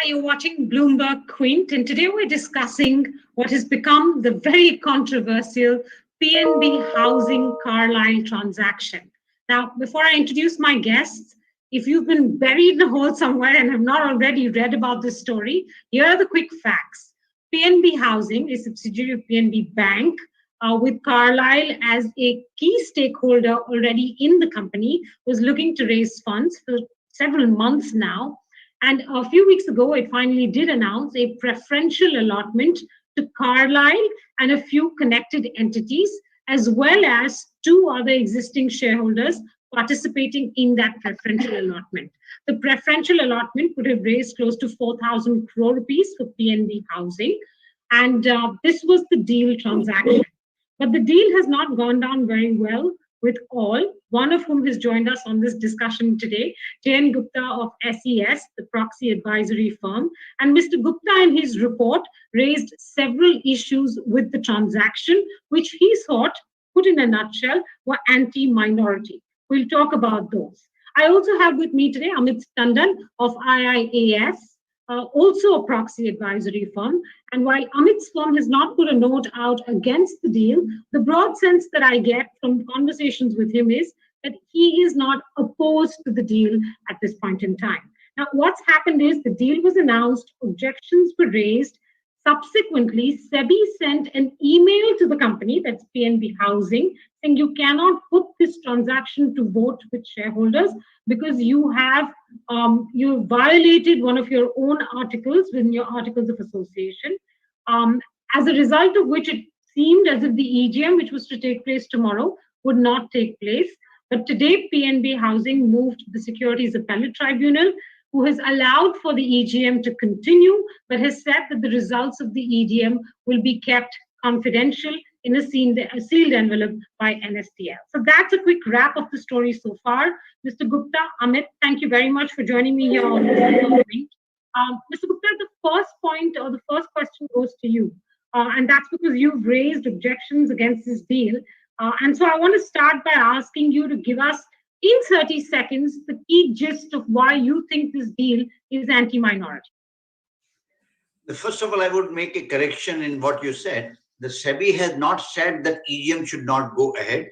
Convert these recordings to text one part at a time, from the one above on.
Hi, you're watching BloombergQuint, and today we're discussing what has become the very controversial PNB Housing-Carlyle transaction. Now, before I introduce my guests, if you've been buried in a hole somewhere and have not already read about this story, here are the quick facts. PNB Housing, a subsidiary of PNB Bank, with Carlyle as a key stakeholder already in the company, was looking to raise funds for several months now. And a few weeks ago, it finally did announce a preferential allotment to Carlyle and a few connected entities, as well as two other existing shareholders participating in that preferential allotment. The preferential allotment would have raised close to 4,000 crore rupees for PNB Housing. And this was the deal transaction. But the deal has not gone down very well with all, one of whom has joined us on this discussion today, Gupta of SES, the proxy advisory firm. And Mr. Gupta, in his report, raised several issues with the transaction, which he thought, put in a nutshell, were anti-minority. We'll talk about those. I also have with me today Amit Tandon of IIAS, also a proxy advisory firm. And while Amit's firm has not put a note out against the deal, the broad sense that I get from conversations with him is that he is not opposed to the deal at this point in time. Now, what's happened is the deal was announced, objections were raised. Subsequently, Sebi sent an email to the company, that's PNB Housing, saying you cannot put this transaction to vote with shareholders because you have you violated one of your own articles within your articles of association. As a result of which, it seemed as if the EGM, which was to take place tomorrow, would not take place. But today, PNB Housing moved to the Securities Appellate Tribunal, who has allowed for the EGM to continue, but has said that the results of the EGM will be kept confidential in a sealed envelope by NSDL. So that's a quick wrap of the story so far. Mr. Gupta, Amit, thank you very much for joining me here on this point. Mr. Gupta, the first point or the first question goes to you. And that's because you've raised objections against this deal. And so I want to start by asking you to give us in 30 seconds, the key gist of why you think this deal is anti-minority. First of all, I would make a correction in what you said. The Sebi has not said that EGM should not go ahead.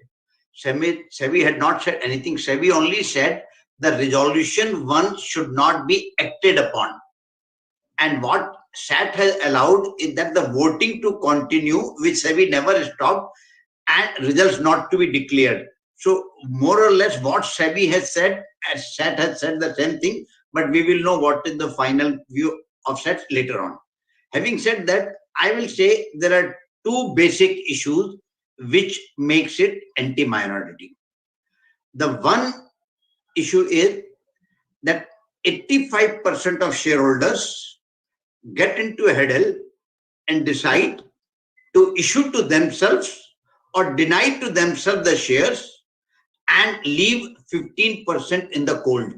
Sebi had not said anything. Sebi only said the resolution 1 should not be acted upon. And what SAT has allowed is that the voting to continue, which Sebi never stopped, and results not to be declared. So more or less what Sebi has said, as SAT has said the same thing, but we will know what is the final view of SAT later on. Having said that, I will say there are two basic issues which makes it anti-minority. The one issue is that 85% of shareholders get into a huddle and decide to issue to themselves or deny to themselves the shares and leave 15% in the cold.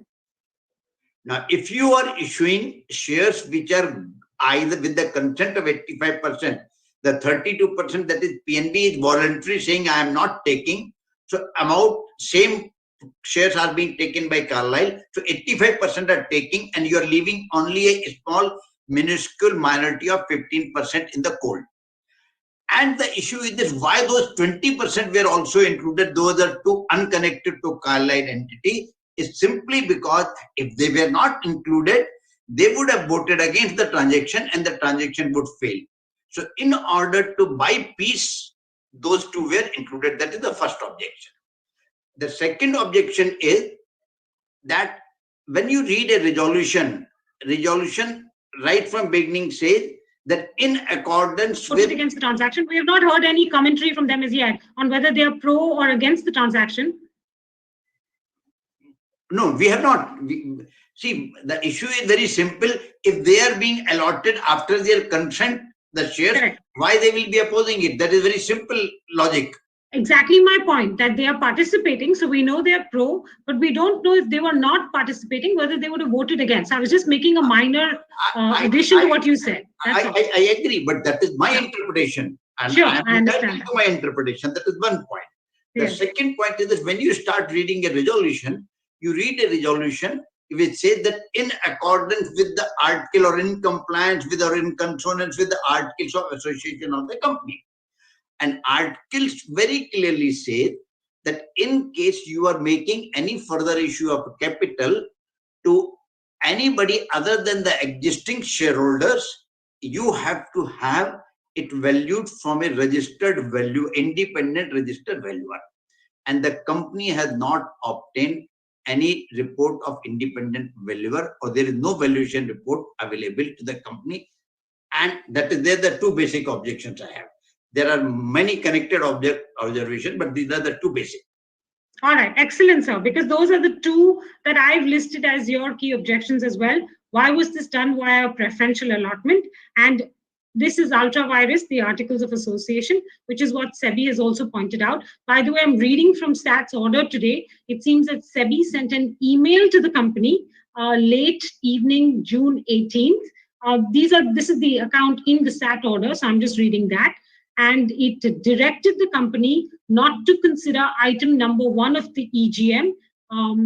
Now, if you are issuing shares which are either with the consent of 85%, the 32% that is PNB is voluntary saying I am not taking. So same shares are being taken by Carlyle. So 85% are taking and you are leaving only a small minuscule minority of 15% in the cold. And the issue is this, why those 20% were also included, those are two unconnected to Carlyle entity, is simply because if they were not included, they would have voted against the transaction and the transaction would fail. So in order to buy peace, those two were included. That is the first objection. The second objection is that when you read a resolution right from beginning says that in accordance with against the transaction. We have not heard any commentary from them as yet on whether they are pro or against the transaction. No, we have not. See, the issue is very simple. If they are being allotted after their consent, the shares, correct, why they will be opposing it? That is very simple logic. Exactly my point, that they are participating. So we know they are pro, but we don't know if they were not participating, whether they would have voted against. I was just making a minor addition to what you said. I agree, but that is my interpretation. And sure, I understand. To my interpretation, that is one point. The second point is that when you start reading a resolution, you read a resolution if it says that in accordance with the article or in compliance with or in consonance with the articles of association of the company. And articles very clearly say that in case you are making any further issue of capital to anybody other than the existing shareholders, you have to have it valued from a registered value, independent registered valuer. And the company has not obtained any report of independent valuer, or there is no valuation report available to the company. And that is there the two basic objections I have. There are many connected observations, but these are the two basic. All right, excellent, sir, because those are the two that I've listed as your key objections as well. Why was this done via preferential allotment? And this is ultra virus, the Articles of Association, which is what Sebi has also pointed out. By the way, I'm reading from Stat's order today. It seems that Sebi sent an email to the company late evening, June 18th. This is the account in the Stat order, so I'm just reading that. And it directed the company not to consider item number 1 of the EGM,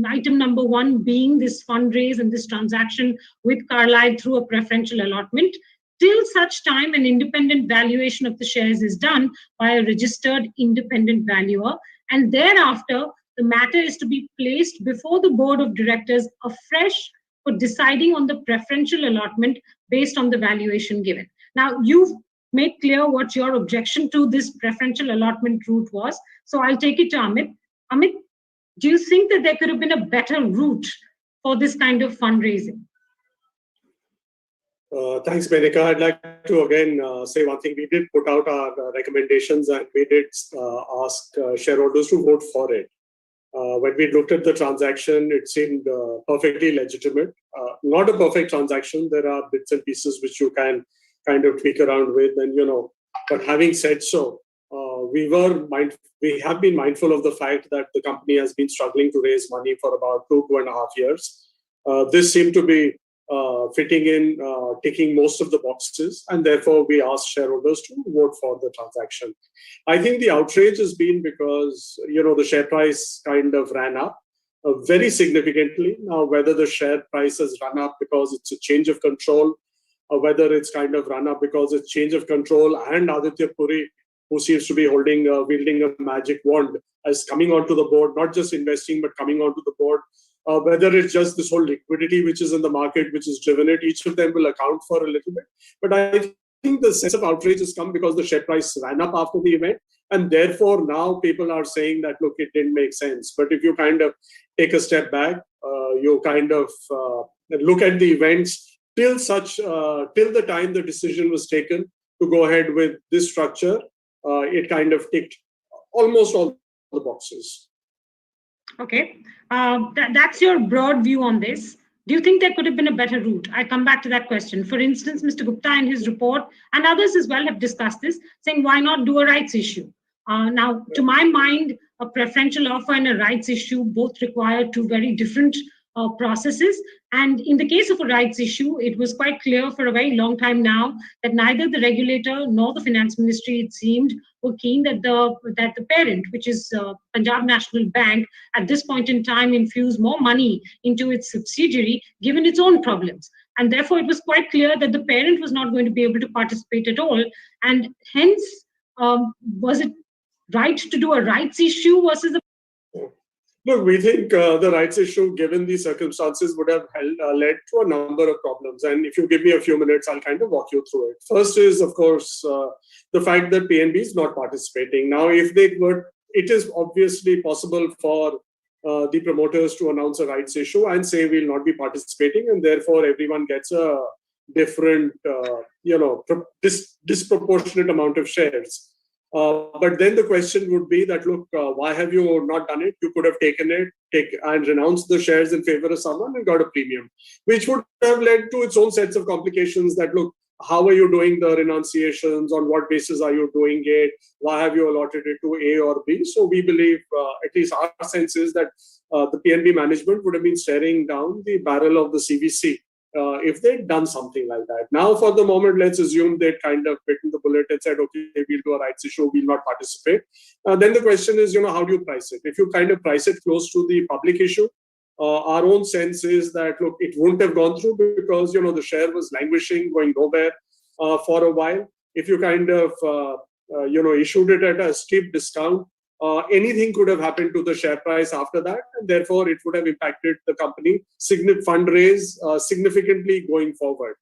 item number 1 being this fundraise and this transaction with Carlyle through a preferential allotment, till such time an independent valuation of the shares is done by a registered independent valuer. And thereafter, the matter is to be placed before the board of directors afresh for deciding on the preferential allotment based on the valuation given. Now, you've made clear what your objection to this preferential allotment route was. So I'll take it to Amit. Amit, do you think that there could have been a better route for this kind of fundraising? Thanks, Menika. I'd like to again say one thing. We did put out our recommendations and we did ask shareholders to vote for it. When we looked at the transaction, it seemed perfectly legitimate. Not a perfect transaction. There are bits and pieces which you can kind of tweak around with, and but having said so, we have been mindful of the fact that the company has been struggling to raise money for about 2.5 years. This seemed to be fitting in, ticking most of the boxes, and therefore we asked shareholders to vote for the transaction. I think the outrage has been because the share price kind of ran up very significantly. Now, whether the share price has run up because it's a change of control, or whether it's kind of run up because it's change of control and Aditya Puri, who seems to be wielding a magic wand, as coming onto the board, not just investing, but coming onto the board. Whether it's just this whole liquidity which is in the market, which has driven it, each of them will account for a little bit. But I think the sense of outrage has come because the share price ran up after the event. And therefore, now people are saying that, look, it didn't make sense. But if you kind of take a step back, you kind of look at the events till the time the decision was taken to go ahead with this structure, it kind of ticked almost all the boxes. Okay, that's your broad view on this. Do you think there could have been a better route? I come back to that question. For instance, Mr. Gupta in his report, and others as well have discussed this, saying why not do a rights issue? Now, to my mind, a preferential offer and a rights issue both require two very different processes. And in the case of a rights issue, it was quite clear for a very long time now that neither the regulator nor the finance ministry, it seemed, were keen that the parent, which is Punjab National Bank, at this point in time infuse more money into its subsidiary, given its own problems. And therefore, it was quite clear that the parent was not going to be able to participate at all. And hence, was it right to do a rights issue versus a... Look, we think the rights issue, given the circumstances, would have led to a number of problems. And if you give me a few minutes, I'll kind of walk you through it. First is, of course, the fact that PNB is not participating. Now, if they were, it is obviously possible for the promoters to announce a rights issue and say we'll not be participating, and therefore everyone gets a different, disproportionate amount of shares. But then the question would be that, look, why have you not done it? You could have taken it, and renounced the shares in favor of someone and got a premium, which would have led to its own sets of complications that, look, how are you doing the renunciations? On what basis are you doing it? Why have you allotted it to A or B? So we believe, at least our sense is that the PNB management would have been staring down the barrel of the CVC if they'd done something like that. Now, for the moment, let's assume they'd kind of bitten the bullet and said, okay, we'll do a rights issue, we'll not participate. Then the question is, how do you price it? If you kind of price it close to the public issue, Our own sense is that, look, it wouldn't have gone through because, the share was languishing, going nowhere for a while. If you kind of, issued it at a steep discount, anything could have happened to the share price after that, and therefore it would have impacted the company fundraise significantly going forward.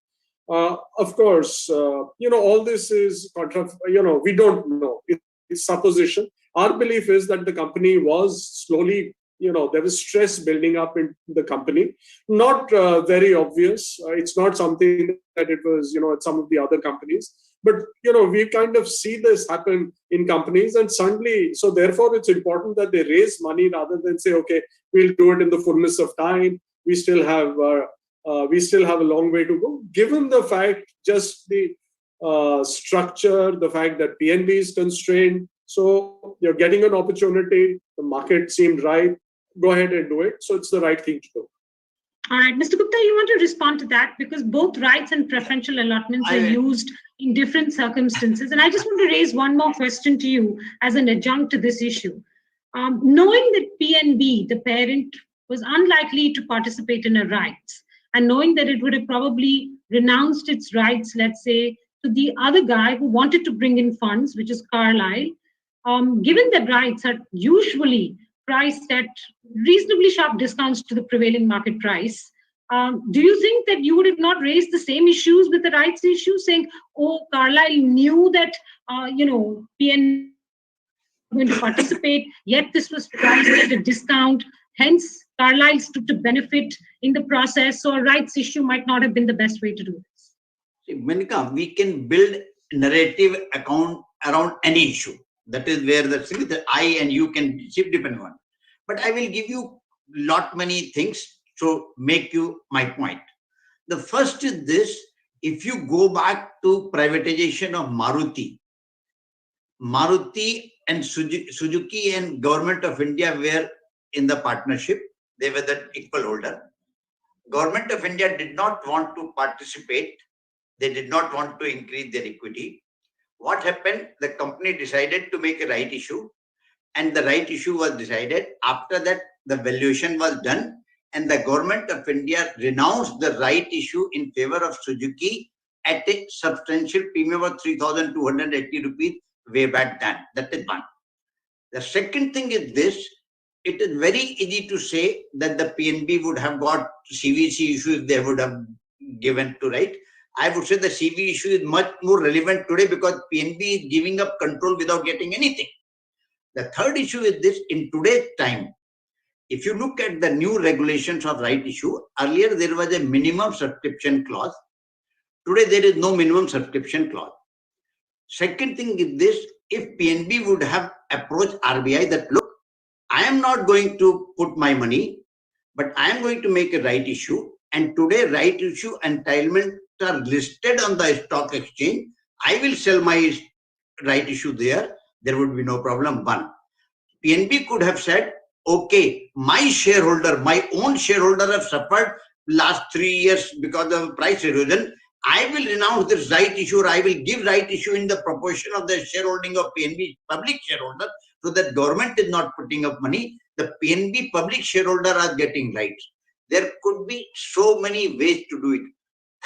Of course, all this is we don't know. It's supposition. Our belief is that the company was slowly, there was stress building up in the company. Not very obvious. It's not something that it was, at some of the other companies. But, we kind of see this happen in companies, and suddenly, so therefore it's important that they raise money rather than say, okay, we'll do it in the fullness of time. We still have a long way to go. Given the fact, just the structure, the fact that PNB is constrained, so you're getting an opportunity, the market seemed right, go ahead and do it. So it's the right thing to do. All right, Mr. Gupta, you want to respond to that because both rights and preferential allotments are used in different circumstances. And I just want to raise one more question to you as an adjunct to this issue. Knowing that PNB, the parent, was unlikely to participate in a rights, and knowing that it would have probably renounced its rights, let's say, to the other guy who wanted to bring in funds, which is Carlyle, given that rights are usually priced at reasonably sharp discounts to the prevailing market price, do you think that you would have not raised the same issues with the rights issue, saying, oh, Carlyle knew that, PN going to participate, yet this was priced at a discount, hence Carlyle stood to benefit in the process, so a rights issue might not have been the best way to do this? See, Menika, we can build narrative account around any issue. That is where the I and you can shift depending on. But I will give you many things to make you my point. The first is this: if you go back to privatization of Maruti and Suzuki and Government of India were in the partnership. They were the equal holder. Government of India did not want to participate. They did not want to increase their equity. What happened? The company decided to make a right issue, and the right issue was decided. After that, the valuation was done, and the Government of India renounced the right issue in favor of Suzuki at a substantial premium of 3,280 rupees way back then. That is one. The second thing is this: it is very easy to say that the PNB would have got CVC issue if they would have given to right. I would say the CV issue is much more relevant today because PNB is giving up control without getting anything. The third issue is this: in today's time, if you look at the new regulations of right issue, earlier there was a minimum subscription clause. Today there is no minimum subscription clause. Second thing is this: if PNB would have approached RBI that, look, I am not going to put my money, but I am going to make a right issue, and today right issue entitlement are listed on the stock exchange, I will sell my right issue there. There would be no problem. One, PNB could have said, okay, my own shareholder have suffered last 3 years because of price erosion. I will renounce this right issue, or I will give right issue in the proportion of the shareholding of PNB public shareholder, so that government is not putting up money. The PNB public shareholder are getting rights. There could be so many ways to do it.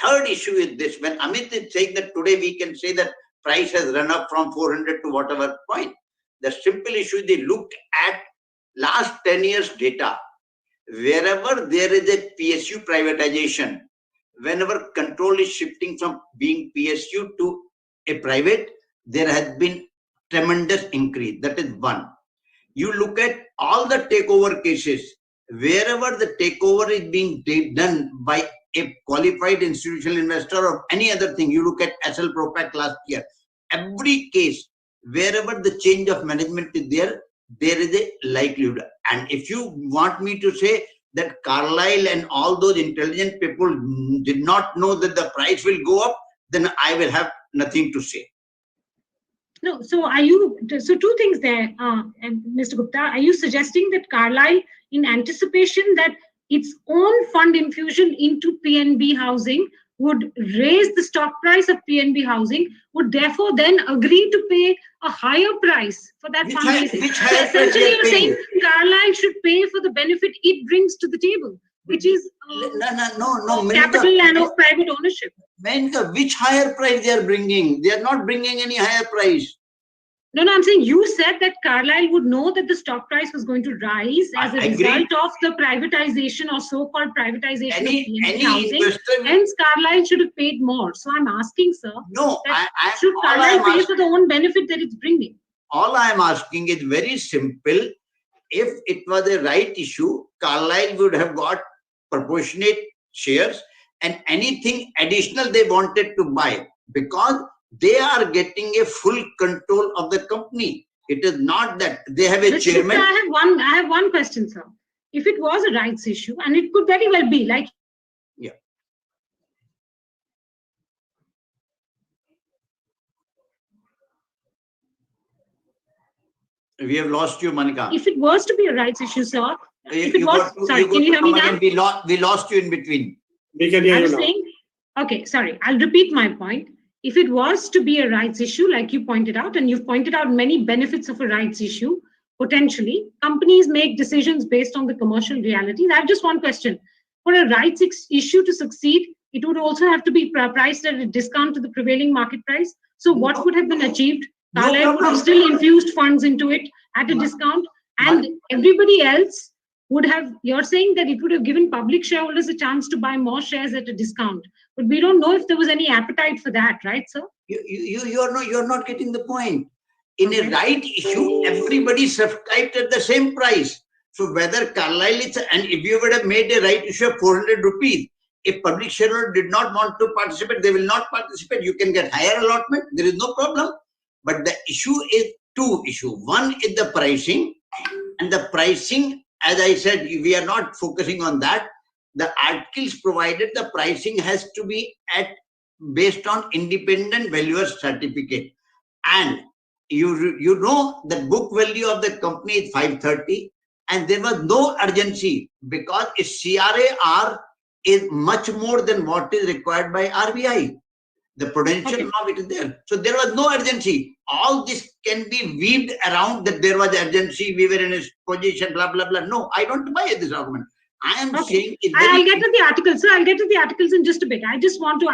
Third issue is this: when Amit is saying that today we can say that price has run up from 400 to whatever point, the simple issue, they look at last 10 years data. Wherever there is a PSU privatization, whenever control is shifting from being PSU to a private, there has been tremendous increase. That is one. You look at all the takeover cases, wherever the takeover is being done by a qualified institutional investor or any other thing, you look at SL Propack last year, every case, wherever the change of management is there, there is a likelihood. And if you want me to say that Carlyle and all those intelligent people did not know that the price will go up, then I will have nothing to say. No, so two things there, Mr. Gupta. Are you suggesting that Carlyle, in anticipation that its own fund infusion into PNB Housing would raise the stock price of PNB Housing, would therefore then agree to pay a higher price for that fundraising. Which So higher price essentially, they are you're paying? saying Carlyle should pay for the benefit it brings to the table, which is No, capital and of private ownership. Menka, which higher price they are bringing? They are not bringing any higher price. No, I'm saying you said that Carlyle would know that the stock price was going to rise as a result of the privatization or so-called privatization of PNB Housing. Hence, Carlyle should have paid more. So I'm asking, sir, should Carlyle pay for the own benefit that it's bringing? All I am asking is very simple. If it was a right issue, Carlyle would have got proportionate shares and anything additional they wanted to buy, because they are getting a full control of the company. It is not that they have a chairman. I have one question, sir. If it was a rights issue, and it could very well be, like, yeah. We have lost you, Manika. If it was to be a rights issue, sir, if it was, sorry, can you hear me now? We lost you in between. We can hear you now. Saying, okay, sorry, I'll repeat my point. If it was to be a rights issue, like you pointed out, and you've pointed out many benefits of a rights issue, potentially, companies make decisions based on the commercial realities. I have just one question. For a rights issue to succeed, it would also have to be priced at a discount to the prevailing market price. So what would have been achieved? Carlyle would have still infused funds into it at a discount, and everybody else would have, you're saying that it would have given public shareholders a chance to buy more shares at a discount. But we don't know if there was any appetite for that, right, sir? You're not getting the point. In a right issue, everybody subscribed at the same price. So whether Carlyle is, and if you would have made a right issue of 400 rupees, if public shareholder did not want to participate, they will not participate. You can get higher allotment. There is no problem. But the issue is two issues. One is the pricing, and the pricing, as I said, we are not focusing on that. The articles provided the pricing has to be based on independent valuer certificate. And you know the book value of the company is 530, and there was no urgency because its CRAR is much more than what is required by RBI. The prudential law, it is there. So there was no urgency. All this can be weaved around that there was urgency, we were in a position, blah, blah, blah. No, I don't buy this argument. I am saying... I'll get to the articles. So I'll get to the articles in just a bit. I just want to...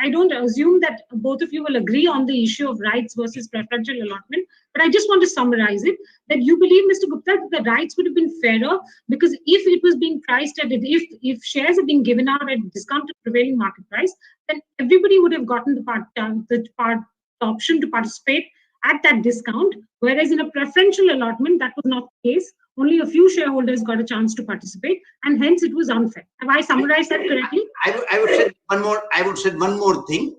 I don't assume that both of you will agree on the issue of rights versus preferential allotment, but I just want to summarize it, that you believe, Mr. Gupta, that the rights would have been fairer because if it was being priced at it, if shares are being given out at discounted prevailing market price, then everybody would have gotten the option to participate at that discount, whereas in a preferential allotment, that was not the case. Only a few shareholders got a chance to participate, and hence it was unfair. Have I summarized that correctly? I would say one more thing.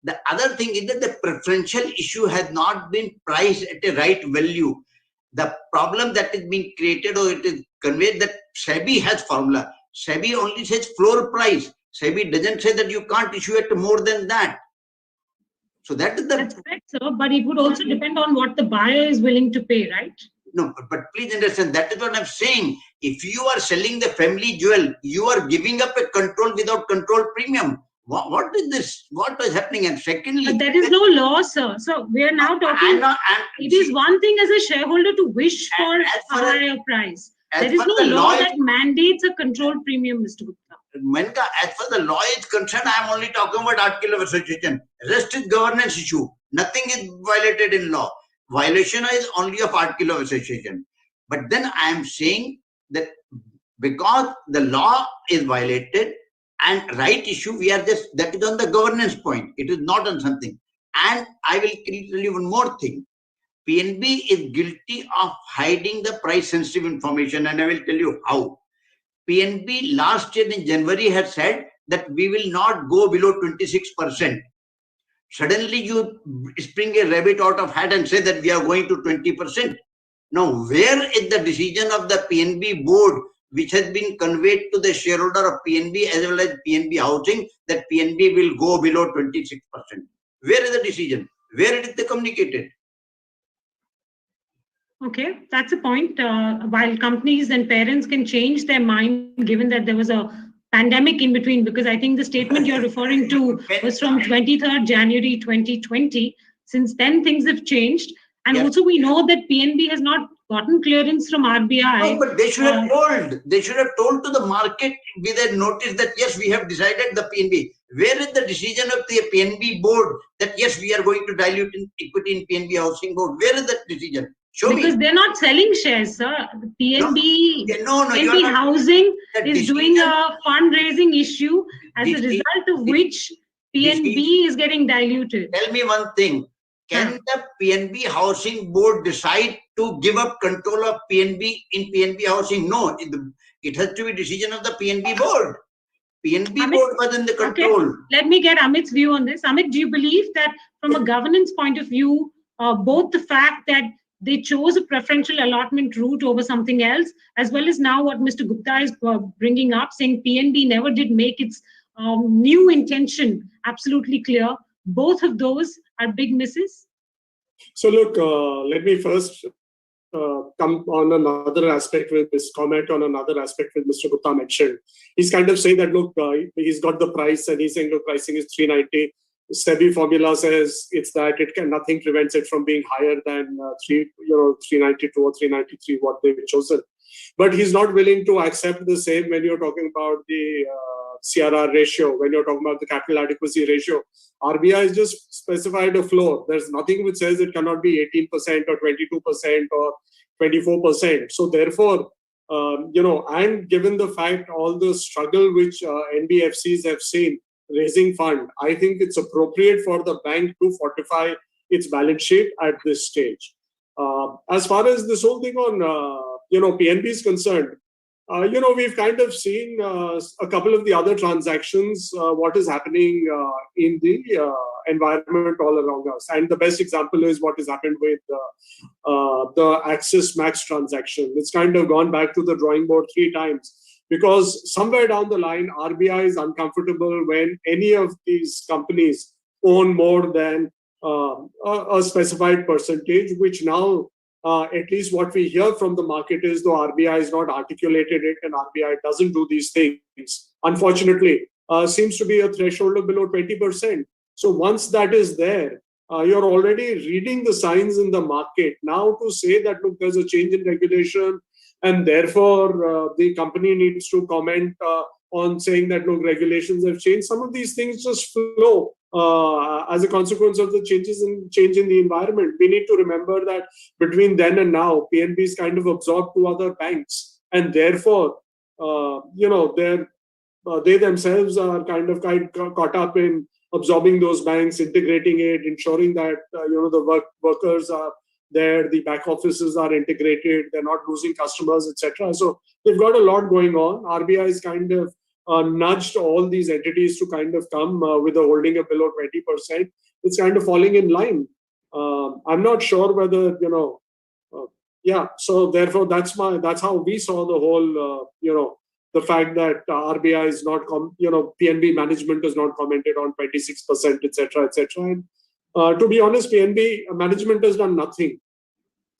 The other thing is that the preferential issue has not been priced at a right value. The problem that is being created, or it is conveyed, that Sebi has formula. Sebi only says floor price. Sebi doesn't say that you can't issue it more than that. So that's correct, sir. But it would also depend on what the buyer is willing to pay, right? No, but please understand, that is what I'm saying. If you are selling the family jewel, you are giving up a control without control premium. What is this? What is happening? And secondly... But there is no law, sir. So we are now talking... it is one thing as a shareholder to wish for a higher price. There is no law that mandates a control premium, Mr. Gupta. Manika, as far as the law is concerned, I am only talking about article of association. Rest is governance issue. Nothing is violated in law. Violation is only of article of association. But then I am saying that because the law is violated and right issue, we are just, that is on the governance point. It is not on something. And I will tell you one more thing. PNB is guilty of hiding the price sensitive information, and I will tell you how. PNB last year in January had said that we will not go below 26%. Suddenly you spring a rabbit out of hat and say that we are going to 20%. Now, where is the decision of the PNB board which has been conveyed to the shareholder of PNB as well as PNB Housing that PNB will go below 26%? Where is the decision? Where it is communicated? Okay, that's a point. While companies and parents can change their mind, given that there was a pandemic in between, because I think the statement you're referring to was from 23rd January 2020. Since then, things have changed. And Yes. also, we know that PNB has not gotten clearance from RBI. No, but they should have told. They should have told to the market with a notice that yes, we have decided the PNB. Where is the decision of the PNB board that yes, we are going to dilute in equity in PNB Housing Board? Where is that decision? Show because me. they're not selling shares, sir. PNB, No, PNB not. Housing The is doing decision, a fundraising issue, as a deci- result of which PNB is getting diluted. Tell me one thing. Can the PNB Housing Board decide to give up control of PNB in PNB Housing? No, it has to be decision of the PNB board. PNB Amit, board was in the control. Okay. Let me get Amit's view on this. Amit, do you believe that from a governance point of view, both the fact that they chose a preferential allotment route over something else, as well as now what Mr. Gupta is bringing up, saying PNB never did make its new intention absolutely clear, both of those are big misses? So look, let me first come on another aspect with this comment on another aspect with Mr. Gupta mentioned. He's kind of saying that, look, he's got the price and he's saying, look, pricing is 390. Sebi formula says it's that nothing prevents it from being higher than 392 or 393, what they've chosen. But he's not willing to accept the same when you're talking about the CRR ratio, when you're talking about the capital adequacy ratio. RBI has just specified a floor. There's nothing which says it cannot be 18% or 22% or 24%. So therefore, and given the fact all the struggle which NBFCs have seen raising fund, I think it's appropriate for the bank to fortify its balance sheet at this stage. As far as this whole thing on PNB is concerned, we've kind of seen a couple of the other transactions, what is happening in the environment all around us. And the best example is what has happened with the Axis Max transaction. It's kind of gone back to the drawing board 3 times because somewhere down the line, RBI is uncomfortable when any of these companies own more than a specified percentage, which now at least what we hear from the market is though RBI has not articulated it and RBI doesn't do these things, unfortunately, seems to be a threshold of below 20%. So once that is there, you're already reading the signs in the market. Now to say that, look, there's a change in regulation and therefore the company needs to comment on saying that, look, regulations have changed. Some of these things just flow as a consequence of the change in the environment. We need to remember that between then and now, PNB is kind of absorbed 2 other banks, and therefore, they themselves are kind of caught up in absorbing those banks, integrating it, ensuring that the workers are there, the back offices are integrated, they're not losing customers, etc. So they've got a lot going on. RBI is kind of nudged all these entities to kind of come with a holding of below 20%. It's kind of falling in line. I'm not sure whether, so therefore that's how we saw the whole, the fact that RBI is not, PNB management has not commented on 26%, etc., etc. And to be honest, PNB management has done nothing.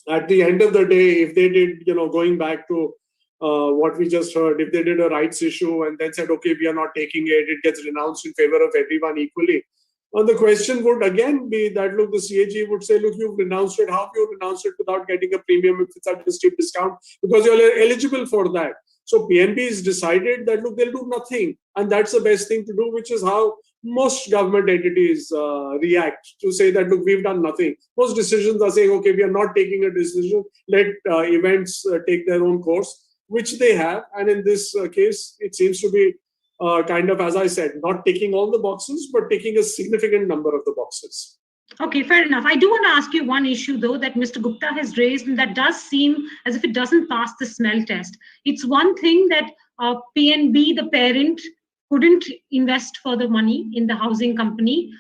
At the end of the day, if they did, going back to what we just heard, if they did a rights issue and then said, okay, we are not taking it, it gets renounced in favor of everyone equally. And the question would again be that, look, the CAG would say, look, you've renounced it. How have you renounced it without getting a premium if it's at a steep discount? Because you're eligible for that. So PNB has decided that, look, they'll do nothing. And that's the best thing to do, which is how most government entities react to say that, look, we've done nothing. Most decisions are saying, okay, we are not taking a decision. Let events take their own course, which they have. And in this case, it seems to be kind of, as I said, not ticking all the boxes, but ticking a significant number of the boxes. Okay, fair enough. I do want to ask you one issue, though, that Mr. Gupta has raised, and that does seem as if it doesn't pass the smell test. It's one thing that PNB, the parent, couldn't invest further money in the housing company,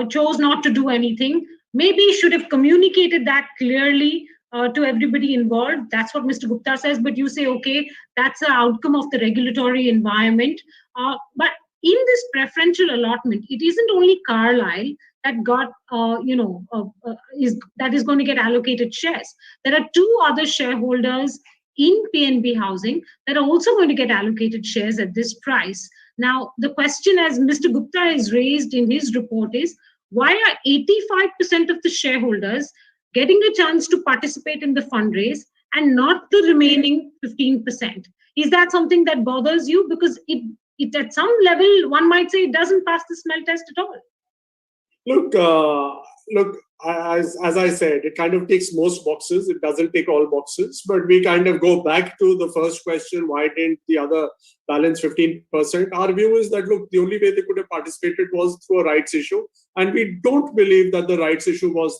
chose not to do anything. Maybe should have communicated that clearly to everybody involved. That's what Mr. Gupta says. But you say, okay, that's an outcome of the regulatory environment. But in this preferential allotment, it isn't only Carlyle that got, is going to get allocated shares. There are two other shareholders in PNB Housing that are also going to get allocated shares at this price. Now, the question, as Mr. Gupta has raised in his report, is why are 85% of the shareholders getting a chance to participate in the fundraise and not the remaining 15%? Is that something that bothers you? Because it at some level, one might say it doesn't pass the smell test at all. Look, as I said, it kind of ticks most boxes. It doesn't tick all boxes, but we kind of go back to the first question: why didn't the other balance 15%? Our view is that, look, the only way they could have participated was through a rights issue, and we don't believe that the rights issue was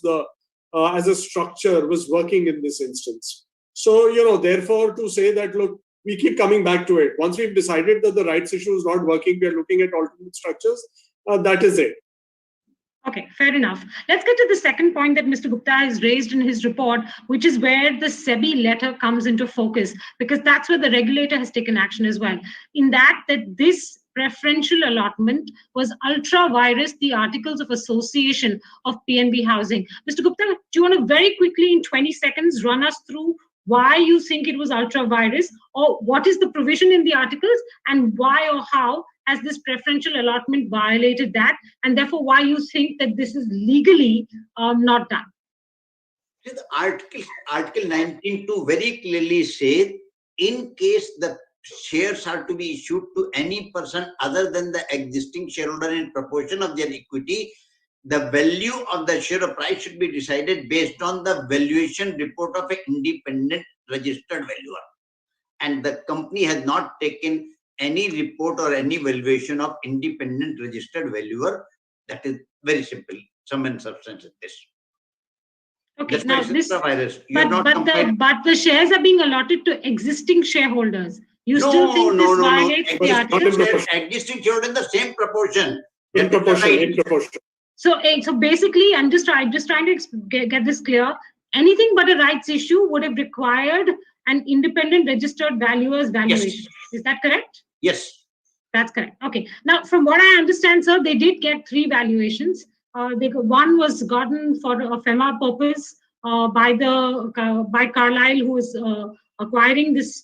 as a structure was working in this instance. So, therefore, to say that, look, we keep coming back to it. Once we've decided that the rights issue is not working, we are looking at alternate structures. That is it. Okay, fair enough. Let's get to the second point that Mr. Gupta has raised in his report, which is where the Sebi letter comes into focus, because that's where the regulator has taken action as well. In that this preferential allotment was ultra-virus the articles of association of PNB Housing. Mr. Gupta, do you want to very quickly, in 20 seconds, run us through why you think it was ultra-virus, or what is the provision in the articles, and why or how has this preferential allotment violated that, and therefore why you think that this is legally not done? The Article 19.2 very clearly says, in case the shares are to be issued to any person other than the existing shareholder in proportion of their equity, the value of the share price should be decided based on the valuation report of an independent registered valuer. And the company has not taken any report or any valuation of independent registered valuer. That is very simple. Sum and substance is this. Okay, that's now this, but the shares are being allotted to existing shareholders. You still think this violates the article? Existing shareholder in the same proportion. In proportion. So basically, I'm just trying to get this clear. Anything but a rights issue would have required an independent registered valuer's valuation. Yes. Is that correct? Yes. That's correct. Okay. Now, from what I understand, sir, they did get 3 valuations. One was gotten for a FEMA purpose by Carlyle, who is acquiring this,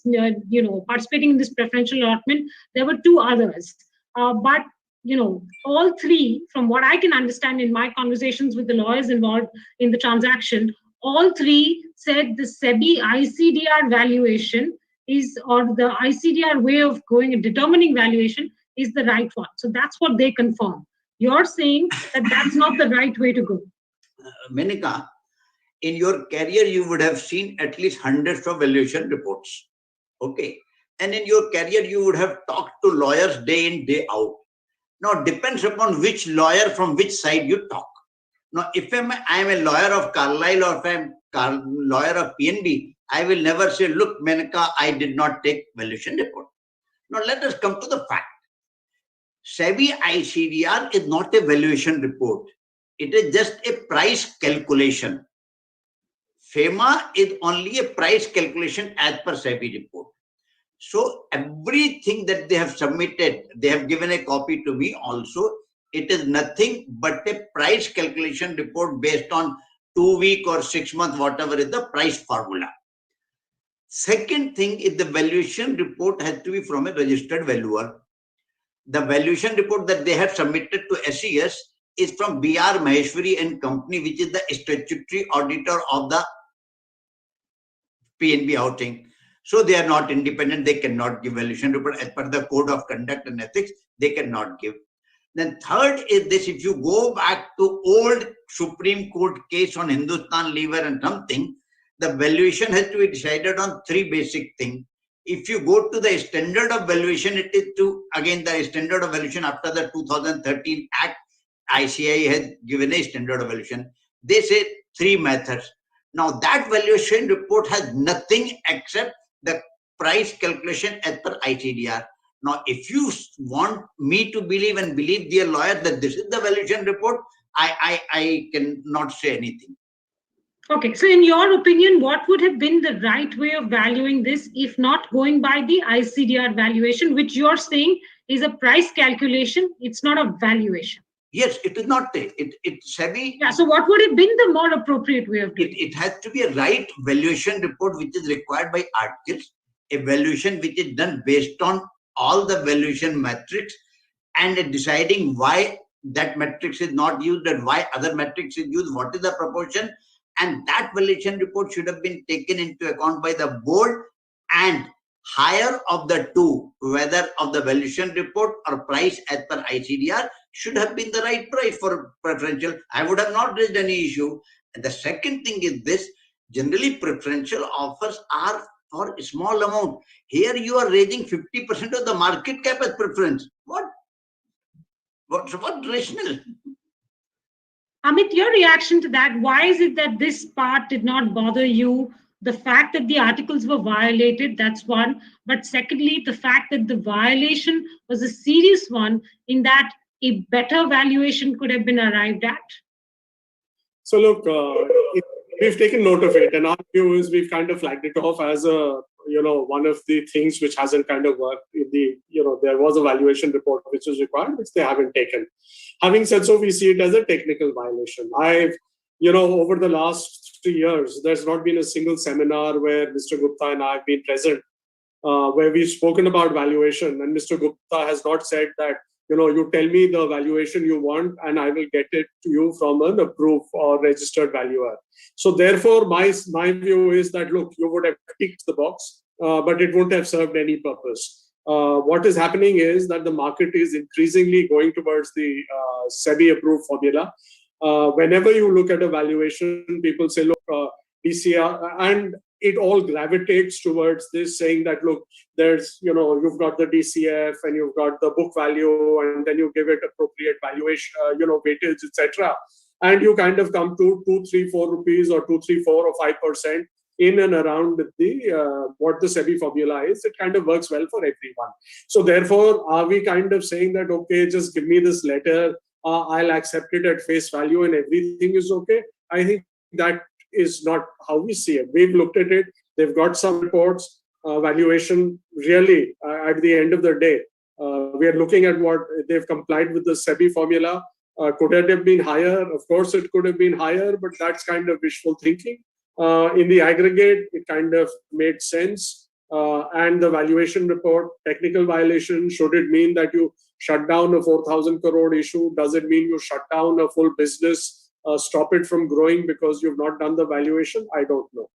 participating in this preferential allotment. There were 2 others, but all 3, from what I can understand in my conversations with the lawyers involved in the transaction, all 3 said the Sebi ICDR valuation or the ICDR way of going and determining valuation is the right one. So that's what they confirm. You're saying that that's not the right way to go. Menika, in your career, you would have seen at least hundreds of valuation reports. Okay. And in your career, you would have talked to lawyers day in, day out. Now, it depends upon which lawyer from which side you talk. Now, if I am a lawyer of Carlyle or if I am a lawyer of PNB, I will never say, look, Menika, I did not take valuation report. Now, let us come to the fact. Sebi ICDR is not a valuation report. It is just a price calculation. FEMA is only a price calculation as per Sebi report. So everything that they have submitted, they have given a copy to me also. It is nothing but a price calculation report based on 2-week or 6-month, whatever is the price formula. Second thing is the valuation report has to be from a registered valuer. The valuation report that they have submitted to SES is from B.R. Maheshwari and Company, which is the statutory auditor of the PNB Housing. So they are not independent. They cannot give valuation report as per the code of conduct and ethics. They cannot give. Then third is this: if you go back to old Supreme Court case on Hindustan Lever and something, the valuation has to be decided on 3 basic things. If you go to the standard of valuation, it is the standard of valuation after the 2013 Act. ICI has given a standard of valuation. They say 3 methods. Now that valuation report has nothing except the price calculation as per ICDR. Now, if you want me to believe and believe, dear lawyer, that this is the valuation report, I cannot say anything. Okay, so in your opinion, what would have been the right way of valuing this if not going by the ICDR valuation, which you're saying is a price calculation, it's not a valuation? Yes, it is not. SEBI. Yeah. So what would have been the more appropriate way of doing it? It has to be a right valuation report which is required by articles, a valuation which is done based on all the valuation metrics and deciding why that matrix is not used and why other matrix is used, what is the proportion, and that valuation report should have been taken into account by the board, and higher of the two, whether of the valuation report or price as per ICDR, should have been the right price for preferential. I would have not raised any issue. And the second thing is this: generally preferential offers are for a small amount. Here you are raising 50% of the market cap as preference. What rational? Amit, your reaction to that, why is it that this part did not bother you? The fact that the articles were violated, that's one. But secondly, the fact that the violation was a serious one in that a better valuation could have been arrived at. So look, we've taken note of it, and our view is we've kind of flagged it off as a, one of the things which hasn't kind of worked. There was a valuation report which was required, which they haven't taken. Having said so, we see it as a technical violation. Over the last 3 years, there's not been a single seminar where Mr. Gupta and I have been present, where we've spoken about valuation, and Mr. Gupta has not said that, you tell me the valuation you want and I will get it to you from an approved or registered valuer. So therefore, my view is that, look, you would have ticked the box, but it wouldn't have served any purpose. What is happening is that the market is increasingly going towards the SEBI approved formula. Whenever you look at a valuation, people say, look, DCR, and it all gravitates towards this, saying that, look, there's, you've got the DCF and you've got the book value, and then you give it appropriate valuation, weightage, etc. And you kind of come to 2, 3, 4 rupees or 2, 3, 4 or 5% in and around the what the SEBI formula is. It kind of works well for everyone. So therefore, are we kind of saying that, okay, just give me this letter, I'll accept it at face value and everything is okay? I think that is not how we see it. We've looked at it. They've got some reports, valuation really at the end of the day. We are looking at what they've complied with the SEBI formula. Could it have been higher? Of course, it could have been higher, but that's kind of wishful thinking. In the aggregate, it kind of made sense. And the valuation report, technical violation, should it mean that you shut down a 4,000 crore issue? Does it mean you shut down a full business? Stop it from growing because you've not done the valuation? I don't know.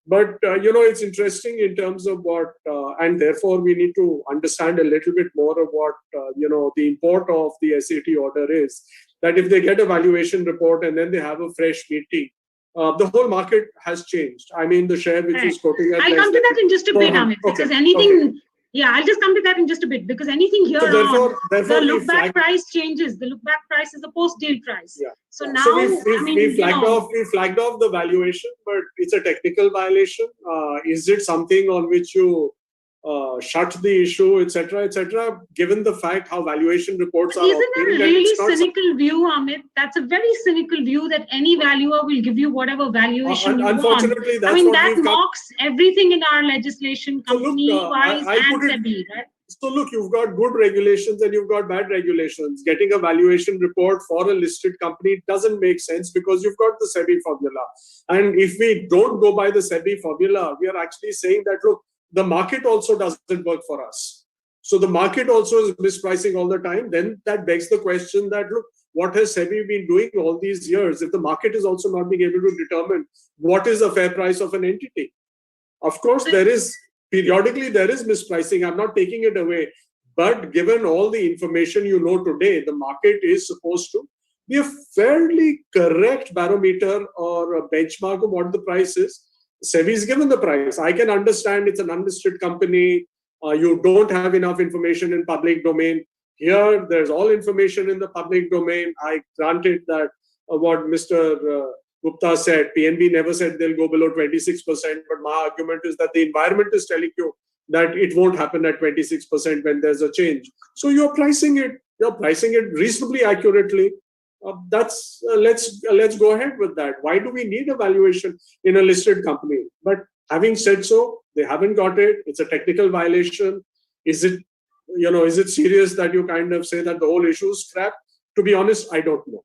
But, it's interesting in terms of what, and therefore we need to understand a little bit more of what, the import of the SAT order is. That if they get a valuation report and then they have a fresh meeting, the whole market has changed. I mean, the share which is quoting at I'll come to that in just a bit, Amit, because anything... Yeah, I'll just come to that in just a bit, because anything here therefore the look-back price changes. The look-back price is the post-deal price. Yeah. So now, we flagged off the valuation, but it's a technical violation. Is it something on which you shut the issue, etc., etc.? Given the fact how valuation reports are, isn't that a really cynical view, Amit? That's a very cynical view that any valuer will give you whatever valuation you unfortunately, want. That's that mocks everything in our legislation, company-wise and SEBI, right? So look, you've got good regulations and you've got bad regulations. Getting a valuation report for a listed company doesn't make sense because you've got the SEBI formula. And if we don't go by the SEBI formula, we are actually saying that, look, the market also doesn't work for us. So the market also is mispricing all the time. Then that begs the question that, look, what has SEBI been doing all these years if the market is also not being able to determine what is the fair price of an entity? Of course, periodically there is mispricing. I'm not taking it away. But given all the information today, the market is supposed to be a fairly correct barometer or a benchmark of what the price is. SEBI is given the price. I can understand it's an unlisted company. You don't have enough information in public domain. Here, there's all information in the public domain. I granted that what Mr. Gupta said, PNB never said they'll go below 26%, but my argument is that the environment is telling you that it won't happen at 26% when there's a change. So you're pricing it reasonably accurately. Let's go ahead with that. Why do we need a valuation in a listed company? But having said so, they haven't got it. It's a technical violation. Is it serious that you kind of say that the whole issue is scrapped? To be honest, I don't know.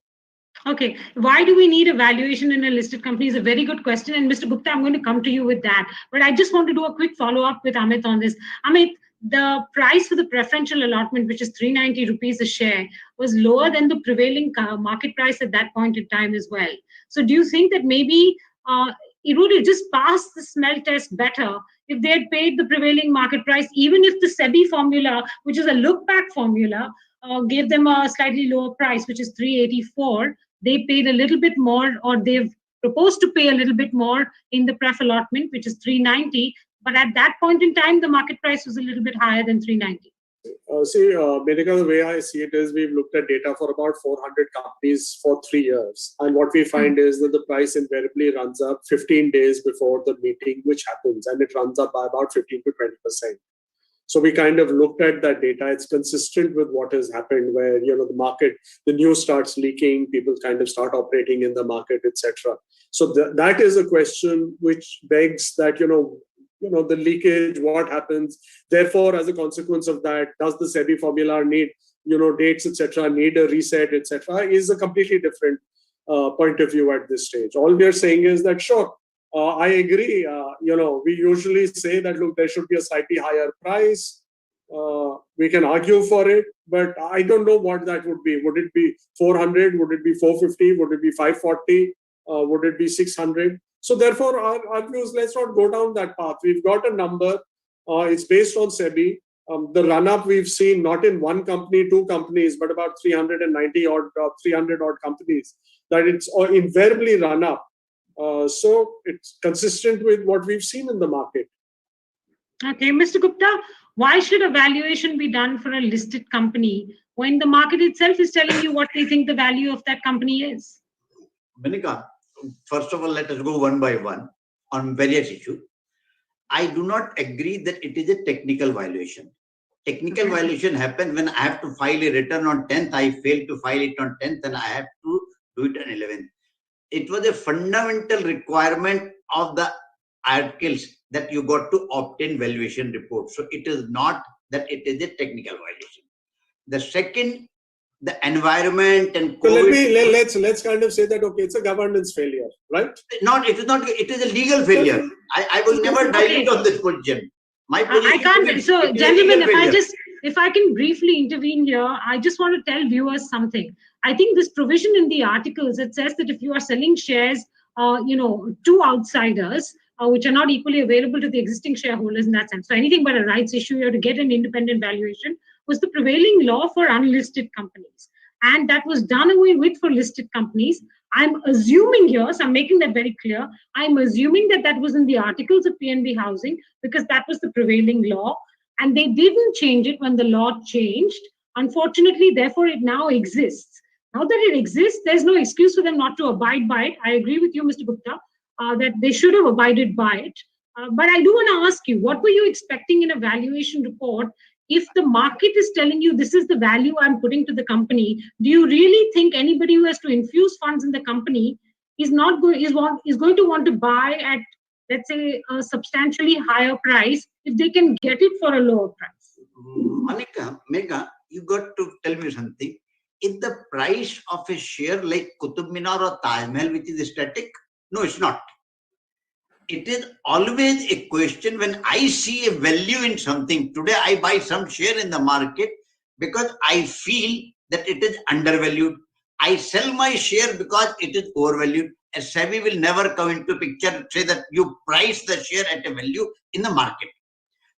Okay, why do we need a valuation in a listed company is a very good question. And Mr. Gupta, I'm going to come to you with that. But I just want to do a quick follow-up with Amit on this. Amit, the price for the preferential allotment, which is 390 rupees a share, was lower than the prevailing market price at that point in time as well. So do you think that maybe it would have just passed the smell test better if they had paid the prevailing market price, even if the Sebi formula, which is a look-back formula, gave them a slightly lower price, which is 384. They paid a little bit more, or they've proposed to pay a little bit more in the pref allotment, which is 390. But at that point in time, the market price was a little bit higher than 390. Medika, the way I see it is we've looked at data for about 400 companies for 3 years. And what we find is that the price invariably runs up 15 days before the meeting, which happens, and it runs up by about 15 to 20%. So we kind of looked at that data. It's consistent with what has happened where, the market, the news starts leaking, people kind of start operating in the market, etc. So that is a question which begs that, the leakage, what happens. Therefore, as a consequence of that, does the Sebi formula need, dates, etc., need a reset, etc., is a completely different point of view at this stage. All we are saying is that, sure, I agree. We usually say that, look, there should be a slightly higher price. We can argue for it, but I don't know what that would be. Would it be 400? Would it be 450? Would it be 540? Would it be 600? So therefore, our views, let's not go down that path. We've got a number. It's based on Sebi. The run-up we've seen, not in one company, two companies, but about 390 odd, 300 odd companies, that it's invariably run up. So it's consistent with what we've seen in the market. Okay, Mr. Gupta, why should a valuation be done for a listed company when the market itself is telling you what they think the value of that company is? Menika, first of all, let us go one by one on various issues. I do not agree that it is a technical violation. Technical violation happens when I have to file a return on 10th, I fail to file it on 10th, and I have to do it on 11th. It was a fundamental requirement of the articles that you got to obtain valuation report. So it is not that it is a technical violation. The second, the environment and COVID. So let's kind of say that, okay, it's a governance failure, right? Not, it is not, it is a legal failure. I will never dilute on this position. My position I can't. So, gentlemen, if I can briefly intervene here, I just want to tell viewers something. I think this provision in the articles, it says that if you are selling shares, to outsiders, which are not equally available to the existing shareholders in that sense. So anything but a rights issue, you have to get an independent valuation, was the prevailing law for unlisted companies. And that was done away with for listed companies. I'm assuming here, so I'm making that very clear, I'm assuming that was in the articles of PNB Housing because that was the prevailing law. And they didn't change it when the law changed. Unfortunately, therefore, it now exists. Now that it exists, there's no excuse for them not to abide by it. I agree with you, Mr. Gupta, that they should have abided by it. But I do want to ask you, what were you expecting in a valuation report? If the market is telling you this is the value I'm putting to the company, do you really think anybody who has to infuse funds in the company is going to want to buy at, let's say, a substantially higher price if they can get it for a lower price? Mega, you got to tell me something. Is the price of a share like Qutub Minar or Taj Mahal, which is static? No, it's not. It is always a question when I see a value in something. Today, I buy some share in the market because I feel that it is undervalued. I sell my share because it is overvalued. A Sebi will never come into picture and say that you price the share at a value in the market.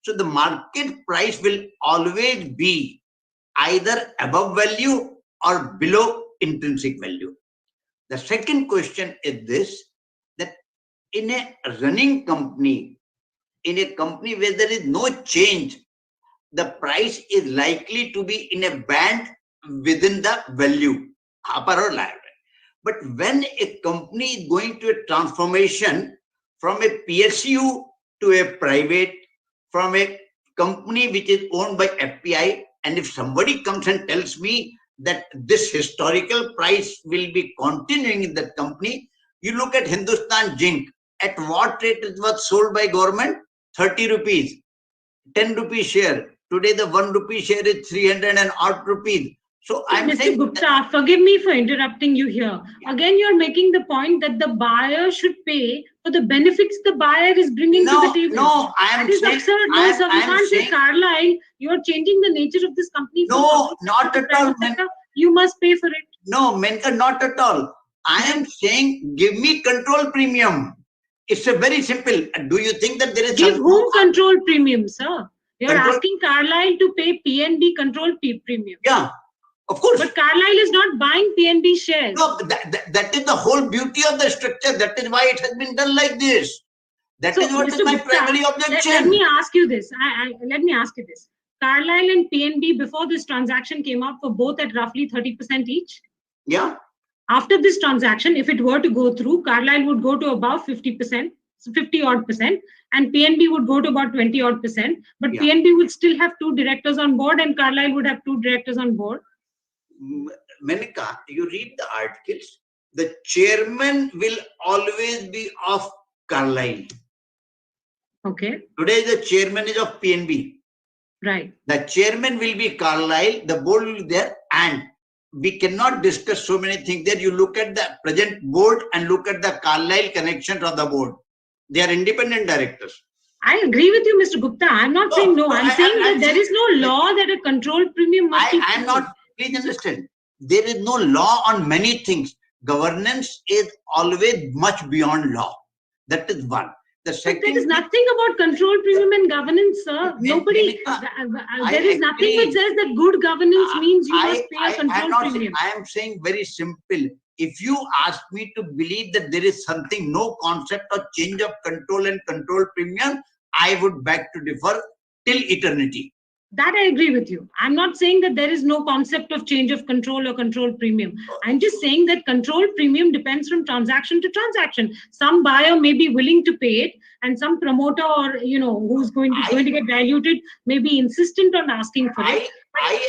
So the market price will always be either above value or below intrinsic value. The second question is this, that in a running company, in a company where there is no change, the price is likely to be in a band within the value, upper or lower. But when a company is going to a transformation from a PSU to a private, from a company which is owned by FPI, and if somebody comes and tells me that this historical price will be continuing in that company, you look at Hindustan Zinc, at what rate it was sold by government? 30 rupees, 10 rupee share. Today the 1 rupee share is 300 and odd rupees. So I'm Mr. saying, Gupta, forgive me for interrupting you here. Again, you're making the point that the buyer should pay for the benefits the buyer is bringing to the table. No, That is absurd. No, sir, we can't say Carlyle, you're changing the nature of this company from no, not to at all. private sector. You must pay for it. No, Menka, not at all. I am saying, give me control premium. It's a very simple. Do you think that there is Give whom control premium, sir? You're Control- asking Carlyle to pay PNB control premium. Yeah, of course. But Carlyle is not buying PNB shares. No, that is the whole beauty of the structure. That is why it has been done like this. That is what is my primary objection. Let me ask you this. Let me ask you this. Carlyle and PNB, before this transaction came up, were both at roughly 30% each. Yeah. After this transaction, if it were to go through, Carlyle would go to about 50%, 50 odd percent, and PNB would go to about 20 odd percent. But Yeah. PNB would still have 2 directors on board, and Carlyle would have 2 directors on board. Menika, you read the articles. The chairman will always be of Carlyle. Okay. Today, the chairman is of PNB. Right. The chairman will be Carlyle, the board will be there, and we cannot discuss so many things there. You look at the present board and look at the Carlyle connections on the board. They are independent directors. I agree with you, Mr. Gupta. I'm not saying no. I'm saying that there is no law that a control premium must be. I am not, please understand, there is no law on many things. Governance is always much beyond law. That is one. The second, but there is nothing about control premium and governance, sir. Nobody. There is nothing which says that good governance means you must pay a control premium. I am saying very simple. If you ask me to believe that there is something, no concept of change of control and control premium, I would beg to differ till eternity. That I agree with you. I'm not saying that there is no concept of change of control or control premium. I'm just saying that control premium depends from transaction to transaction. Some buyer may be willing to pay it, and some promoter or who's going to get diluted may be insistent on asking for it.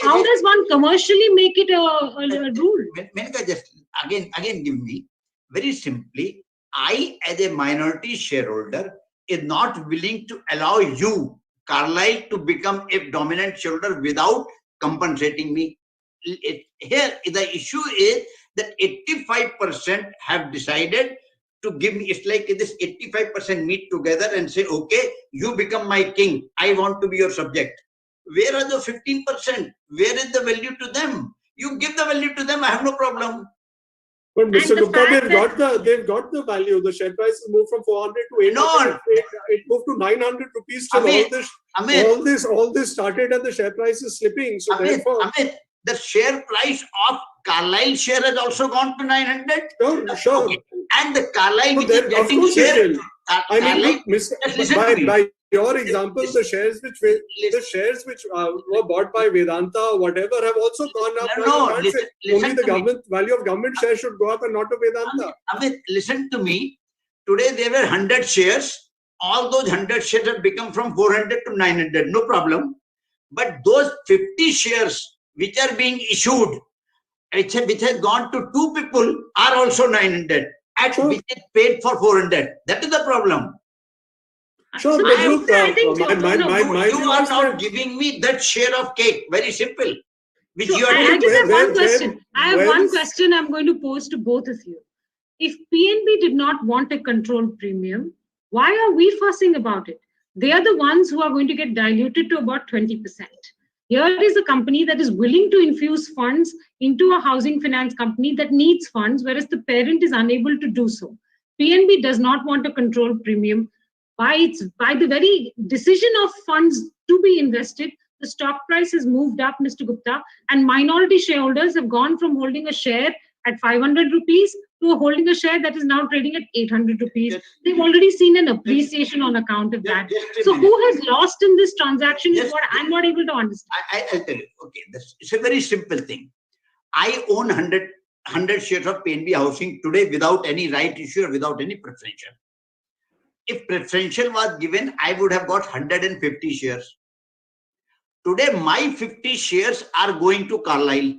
How does one commercially make it a rule? Menika, just again give me very simply. I, as a minority shareholder, is not willing to allow you, Carlyle, to become a dominant shareholder without compensating me. Here, the issue is that 85% have decided to give me. It's like this 85% meet together and say, okay, you become my king. I want to be your subject. Where are the 15%? Where is the value to them? You give the value to them. I have no problem. But Mr. Gupta, they've got the value. The share price has moved from 400 to 800. No. It moved to 900 rupees. All this started and the share price is slipping. So therefore, Amit, the share price of Carlyle share has also gone to 900. Sure. Okay. And the Carlyle which is of getting course share. it will. I mean, look, by your example, the shares which were bought by Vedanta or whatever have also gone up. Only the value of government shares should go up and not of Vedanta. Amit, listen to me. Today there were 100 shares. All those 100 shares have become from 400 to 900. No problem. But those 50 shares which are being issued, which has gone to 2 people, are also 900. Which is paid for 400. That is the problem. Sure, so but look, you are not giving me that share of cake. Very simple. Which so I just have one question. I have one question I'm going to pose to both of you. If PNB did not want a control premium, why are we fussing about it? They are the ones who are going to get diluted to about 20%. Here is a company that is willing to infuse funds into a housing finance company that needs funds, whereas the parent is unable to do so. PNB does not want a control premium. By the very decision of funds to be invested, the stock price has moved up, Mr. Gupta, and minority shareholders have gone from holding a share at 500 rupees to holding a share that is now trading at 800 rupees. They've already seen an appreciation on account of that. So who has lost in this transaction is what I'm not able to understand. I'll tell you. Okay, it's a very simple thing. I own 100 shares of PNB Housing today without any right issue or without any preferential. If preferential was given, I would have got 150 shares. Today, my 50 shares are going to Carlyle.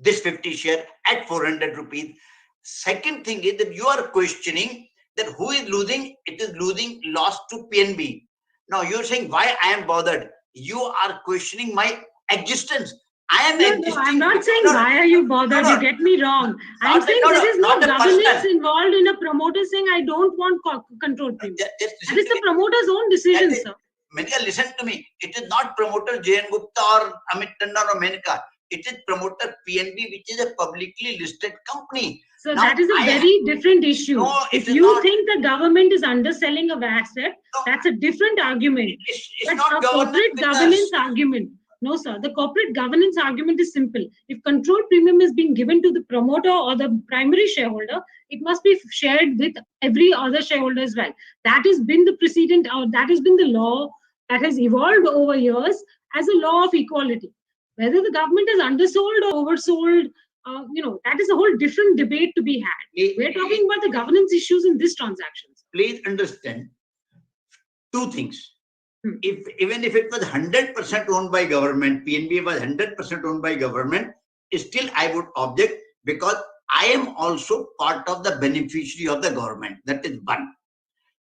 This 50 share at 400 rupees. Second thing is that you are questioning that who is losing? It is loss to PNB. Now you're saying why I am bothered. You are questioning my existence. I am No, I'm not saying why are you bothered. You get me wrong. I'm saying there is no governance involved in a promoter saying I don't want control premium. That is the promoter's own decision, sir. Menika, listen to me. It is not promoter J.N. Gupta or Amit Tandon or Menika. It is promoter PNB, which is a publicly listed company. So now, that is a very different issue. No, if you think the government is underselling of asset, that's a different argument. It's not a corporate governance argument. No, sir. The corporate governance argument is simple. If control premium is being given to the promoter or the primary shareholder, it must be shared with every other shareholder as well. That has been the precedent, or that has been the law that has evolved over years as a law of equality. Whether the government is undersold or oversold, that is a whole different debate to be had. We're talking about the governance issues in this transaction. Please understand two things. Even if it was 100% owned by government, PNB was 100% owned by government, still I would object because I am also part of the beneficiary of the government. That is one.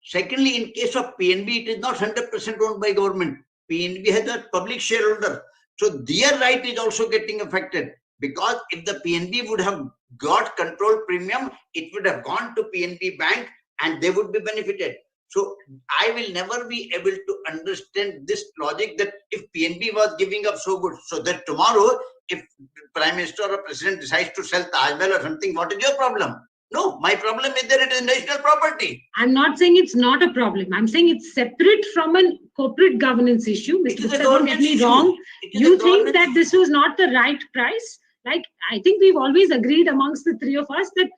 Secondly, in case of PNB, it is not 100% owned by government. PNB has a public shareholder. So their right is also getting affected because if the PNB would have got control premium, it would have gone to PNB Bank and they would be benefited. So I will never be able to understand this logic that if PNB was giving up so good, so that tomorrow if Prime Minister or President decides to sell Taj Mahal or something, what is your problem? No, my problem is that it is national property. I'm not saying it's not a problem. I'm saying it's separate from a corporate governance issue. Mr. Gupta, don't get me wrong. You think that this was not the right price? Like, I think we've always agreed amongst the three of us that,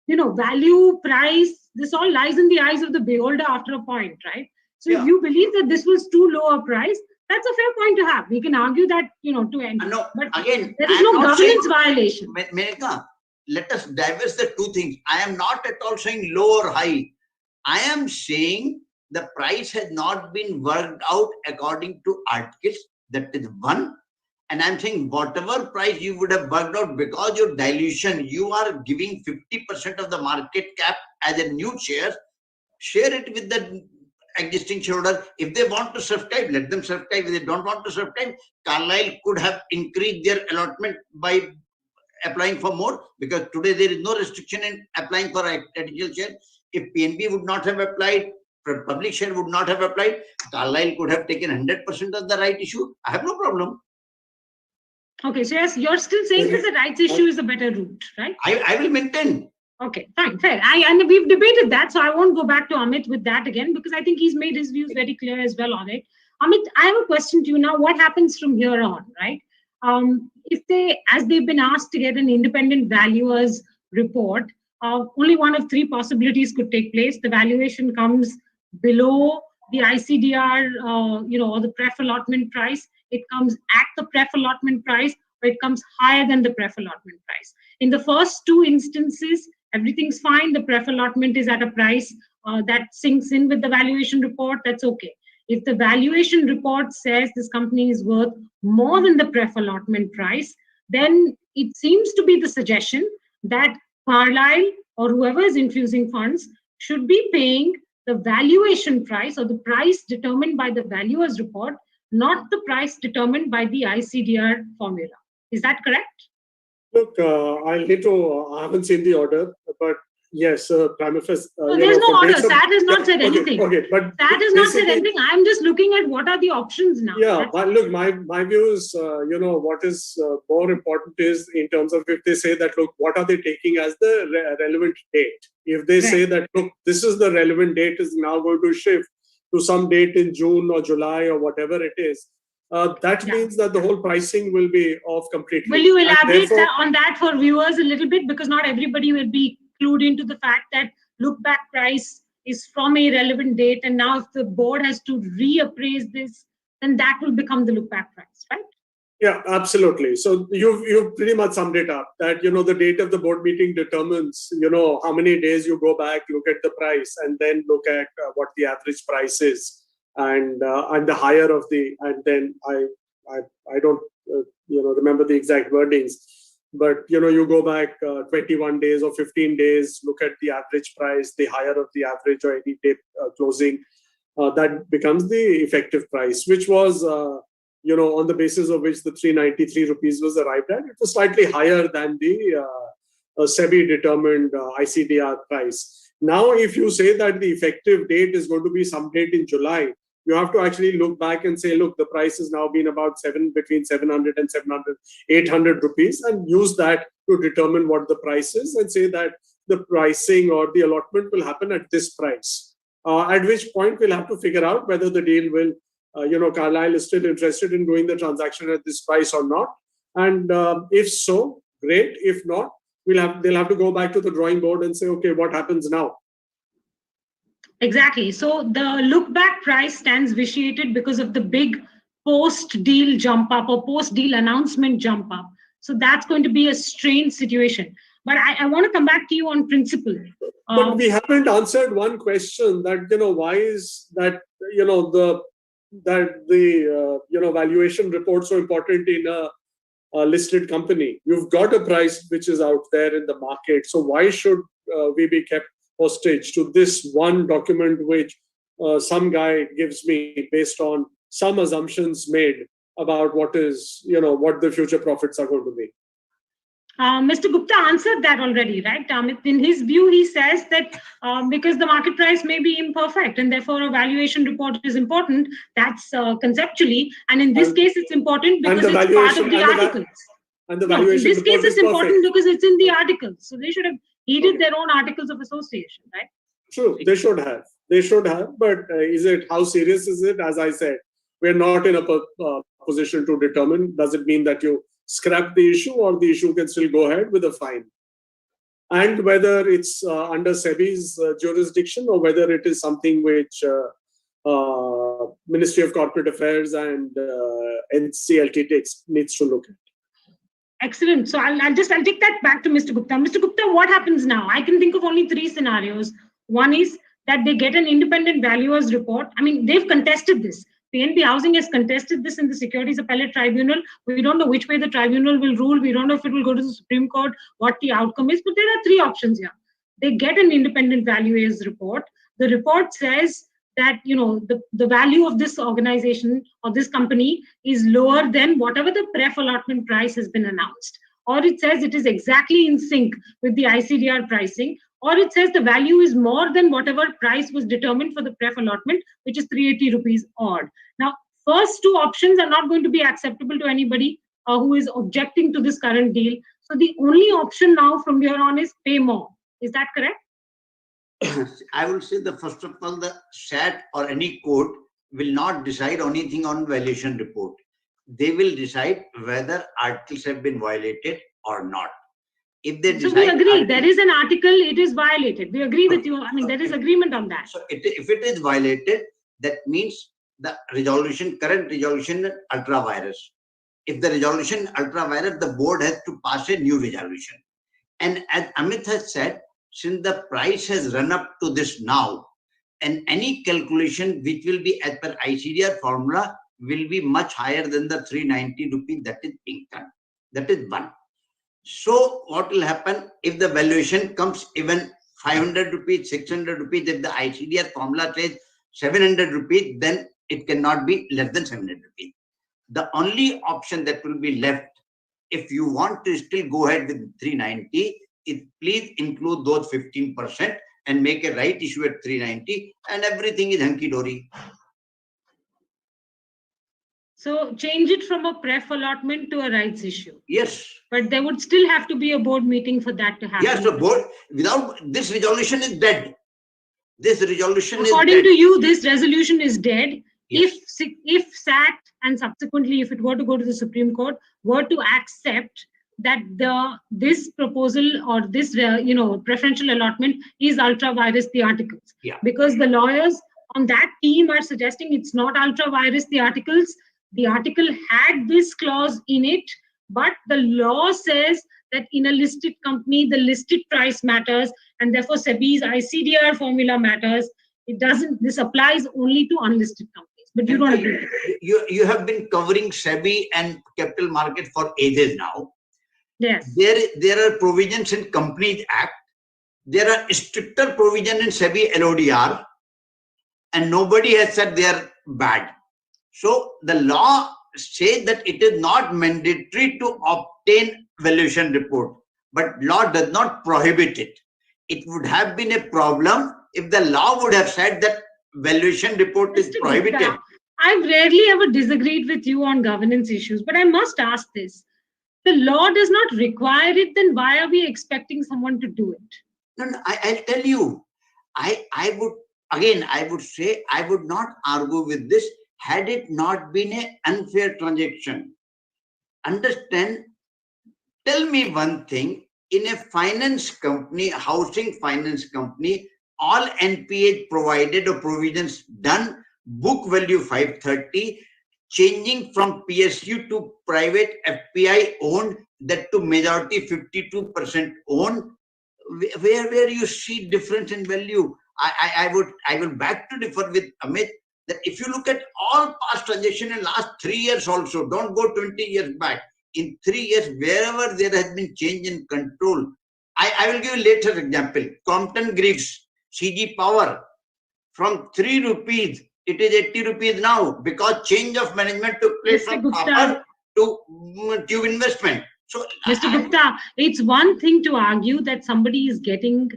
value, price, this all lies in the eyes of the beholder after a point, right? So if you believe that this was too low a price, that's a fair point to have. We can argue that, to end. No, but again, there is no governance violation. Menika, let us divest the two things. I am not at all saying low or high. I am saying the price has not been worked out according to articles. That is one. And I'm saying whatever price you would have worked out, because your dilution, you are giving 50% of the market cap as a new share it with the existing shareholder. If they want to subscribe, let them subscribe. If they don't want to subscribe, Carlyle could have increased their allotment by applying for more, because today there is no restriction in applying for additional share. If PNB would not have applied, public share would not have applied, Carlyle could have taken 100% of the right issue. I have no problem. Okay, so yes, you're still saying that the rights issue is a better route, right? I will maintain. Okay, fine, fair. And we've debated that, so I won't go back to Amit with that again, because I think he's made his views very clear as well on it. Amit, I have a question to you now. What happens from here on, right? If as they've been asked to get an independent valuer's report, only one of three possibilities could take place. The valuation comes below the ICDR, or the pref allotment price. It comes at the pref allotment price, or it comes higher than the pref allotment price. In the first two instances, everything's fine. The pref allotment is at a price that sinks in with the valuation report. That's okay. If the valuation report says this company is worth more than the pref allotment price, then it seems to be the suggestion that Carlyle or whoever is infusing funds should be paying the valuation price or the price determined by the valuer's report, not the price determined by the ICDR formula. Is that correct? Look, I haven't seen the order, but yes, prima facie. There's no order. SAT has not said anything. Okay, but SAT has not said anything. I'm just looking at what are the options now. Yeah, but look, my view is, what is more important is in terms of if they say that, look, what are they taking as the relevant date? If they say that, look, this is the relevant date is now going to shift to some date in June or July or whatever it is, that means that the whole pricing will be off completely. Will you elaborate on that for viewers a little bit? Because not everybody will be clued into the fact that look-back price is from a relevant date, and now if the board has to reappraise this, then that will become the look-back price, right? Yeah, absolutely. So you've pretty much summed it up that, the date of the board meeting determines, how many days you go back, look at the price, and then look at what the average price is. And the higher of the, and then I don't remember the exact wordings, but you go back 21 days or 15 days, look at the average price, the higher of the average or any day closing, that becomes the effective price, which was on the basis of which the 393 rupees was arrived at, it was slightly higher than the Sebi determined ICDR price. Now, if you say that the effective date is going to be some date in July, you have to actually look back and say, look, the price has now been about between 700 and 800 rupees, and use that to determine what the price is and say that the pricing or the allotment will happen at this price. At which point we'll have to figure out whether the deal will, Carlyle is still interested in doing the transaction at this price or not. And if so, great. If not, they'll have to go back to the drawing board and say, okay, what happens now? Exactly. So the look-back price stands vitiated because of the big post-deal jump up or post-deal announcement jump up. So that's going to be a strange situation. But I want to come back to you on principle. But we haven't answered one question that, why is that, the valuation report so important in a listed company? You've got a price which is out there in the market. So why should we be kept hostage to this one document which some guy gives me based on some assumptions made about what the future profits are going to be? Mr. Gupta answered that already, right? In his view, he says that because the market price may be imperfect and therefore a valuation report is important, that's conceptually. And in this case, it's important because it's part of the articles. And the valuation in this case, it's important perfect. Because it's in the articles. So they should have heeded their own articles of association, right? True, they should have. But how serious is it? As I said, we're not in a position to determine. Does it mean that you scrap the issue, or the issue can still go ahead with a fine? And whether it's under Sebi's jurisdiction, or whether it is something which Ministry of Corporate Affairs and NCLT needs to look at. Excellent. So I'll take that back to Mr. Gupta. Mr. Gupta, what happens now? I can think of only 3 scenarios. One is that they get an independent valuer's report. I mean, they've contested this. PNB Housing has contested this in the Securities Appellate Tribunal. We don't know which way the tribunal will rule. We don't know if it will go to the Supreme Court, what the outcome is. But there are 3 options here. They get an independent valuer's report. The report says that the value of this organization or this company is lower than whatever the pref allotment price has been announced. Or it says it is exactly in sync with the ICDR pricing. Or it says the value is more than whatever price was determined for the pref allotment, which is 380 rupees odd. Now, first 2 options are not going to be acceptable to anybody who is objecting to this current deal. So the only option now from here on is pay more. Is that correct? I would say that first of all, the SAT or any court will not decide anything on valuation report. They will decide whether articles have been violated or not. If they decide, so we agree, there is an article, it is violated. We agree with you. I mean, there is agreement on that. So if it is violated, that means the current resolution ultra virus. If the resolution ultra virus, the board has to pass a new resolution. And as Amit has said, since the price has run up to this now, and any calculation which will be as per ICDR formula will be much higher than the 390 rupees that is being done. That is one. So what will happen if the valuation comes even 500 rupees, 600 rupees, if the ICDR formula says 700 rupees, then it cannot be less than 700 rupees. The only option that will be left, if you want to still go ahead with 390, is please include those 15% and make a right issue at 390, and everything is hunky-dory. So change it from a pref allotment to a rights issue. Yes. But there would still have to be a board meeting for that to happen. Yes, the board, without this resolution is dead. This resolution According is dead. to you, this resolution is dead. Yes. If SAT and subsequently if it were to go to the Supreme Court were to accept that this proposal or this preferential allotment is ultra virus the articles. Yeah. Because the lawyers on that team are suggesting it's not ultra virus the articles. The article had this clause in it, but the law says that in a listed company, the listed price matters, and therefore SEBI's ICDR formula matters. It doesn't. This applies only to unlisted companies. But you don't agree. You have been covering SEBI and capital market for ages now. Yes. There are provisions in Companies Act. There are stricter provision in SEBI LODR, and nobody has said they are bad. So the law say that it is not mandatory to obtain valuation report, but law does not prohibit it. It would have been a problem if the law would have said that valuation report is Mr. prohibited. Gupta, I've rarely ever disagreed with you on governance issues, but I must ask this. The law does not require it, then why are we expecting someone to do it? No, I'll tell you. I would say I would not argue with this had it not been an unfair transaction. Understand? Tell me one thing. In a finance company, housing finance company, all NPA provided or provisions done, book value 530, changing from PSU to private FPI owned, that to majority 52% owned, where you see difference in value. I will back to differ with Amit that if you look at all past transactions in last 3 years also, don't go 20 years back. In 3 years, wherever there has been change in control, I will give a later example. Compton Griggs, CG Power, from 3 rupees, it is 80 rupees now because change of management took place Mr. from Gupta, copper to tube investment. So, Mr. Gupta, it's one thing to argue that somebody is getting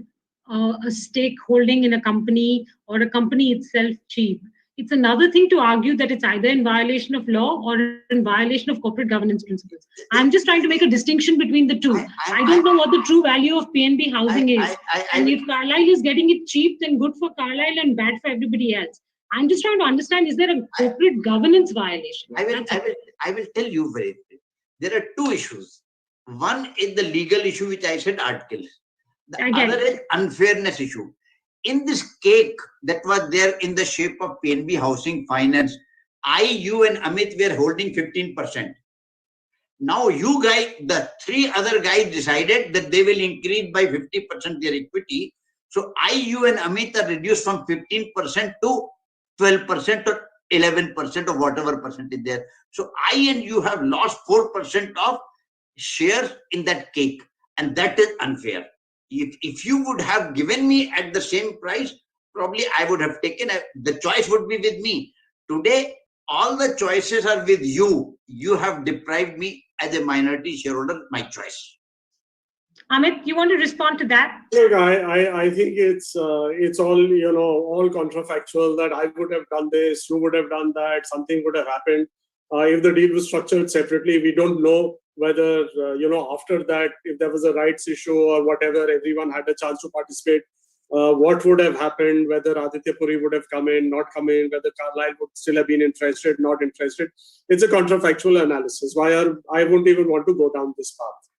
a stakeholding in a company or a company itself cheap. It's another thing to argue that it's either in violation of law or in violation of corporate governance principles. I'm just trying to make a distinction between the two. I don't know what the true value of PNB housing is. And if Carlyle is getting it cheap, then good for Carlyle and bad for everybody else. I'm just trying to understand, is there a corporate governance violation? I will tell you very briefly. There are two issues. One is the legal issue, which I said articles. The other is unfairness issue. In this cake that was there in the shape of PNB Housing Finance, you and Amit were holding 15%. Now you guys, the 3 other guys decided that they will increase by 50% their equity. So you and Amit are reduced from 15% to 12% or 11% or whatever percent is there. So and you have lost 4% of shares in that cake, and that is unfair. If you would have given me at the same price, probably I would have taken the choice would be with me. Today, all the choices are with you. You have deprived me as a minority shareholder my choice. Amit, you want to respond to that? Look, I think it's all all contrafactual that I would have done this, you would have done that, something would have happened. If the deal was structured separately, we don't know whether after that, if there was a rights issue or whatever, everyone had a chance to participate. What would have happened? Whether Aditya Puri would have come in, not come in, whether Carlyle would still have been interested, not interested. It's a contrafactual analysis. I wouldn't even want to go down this path.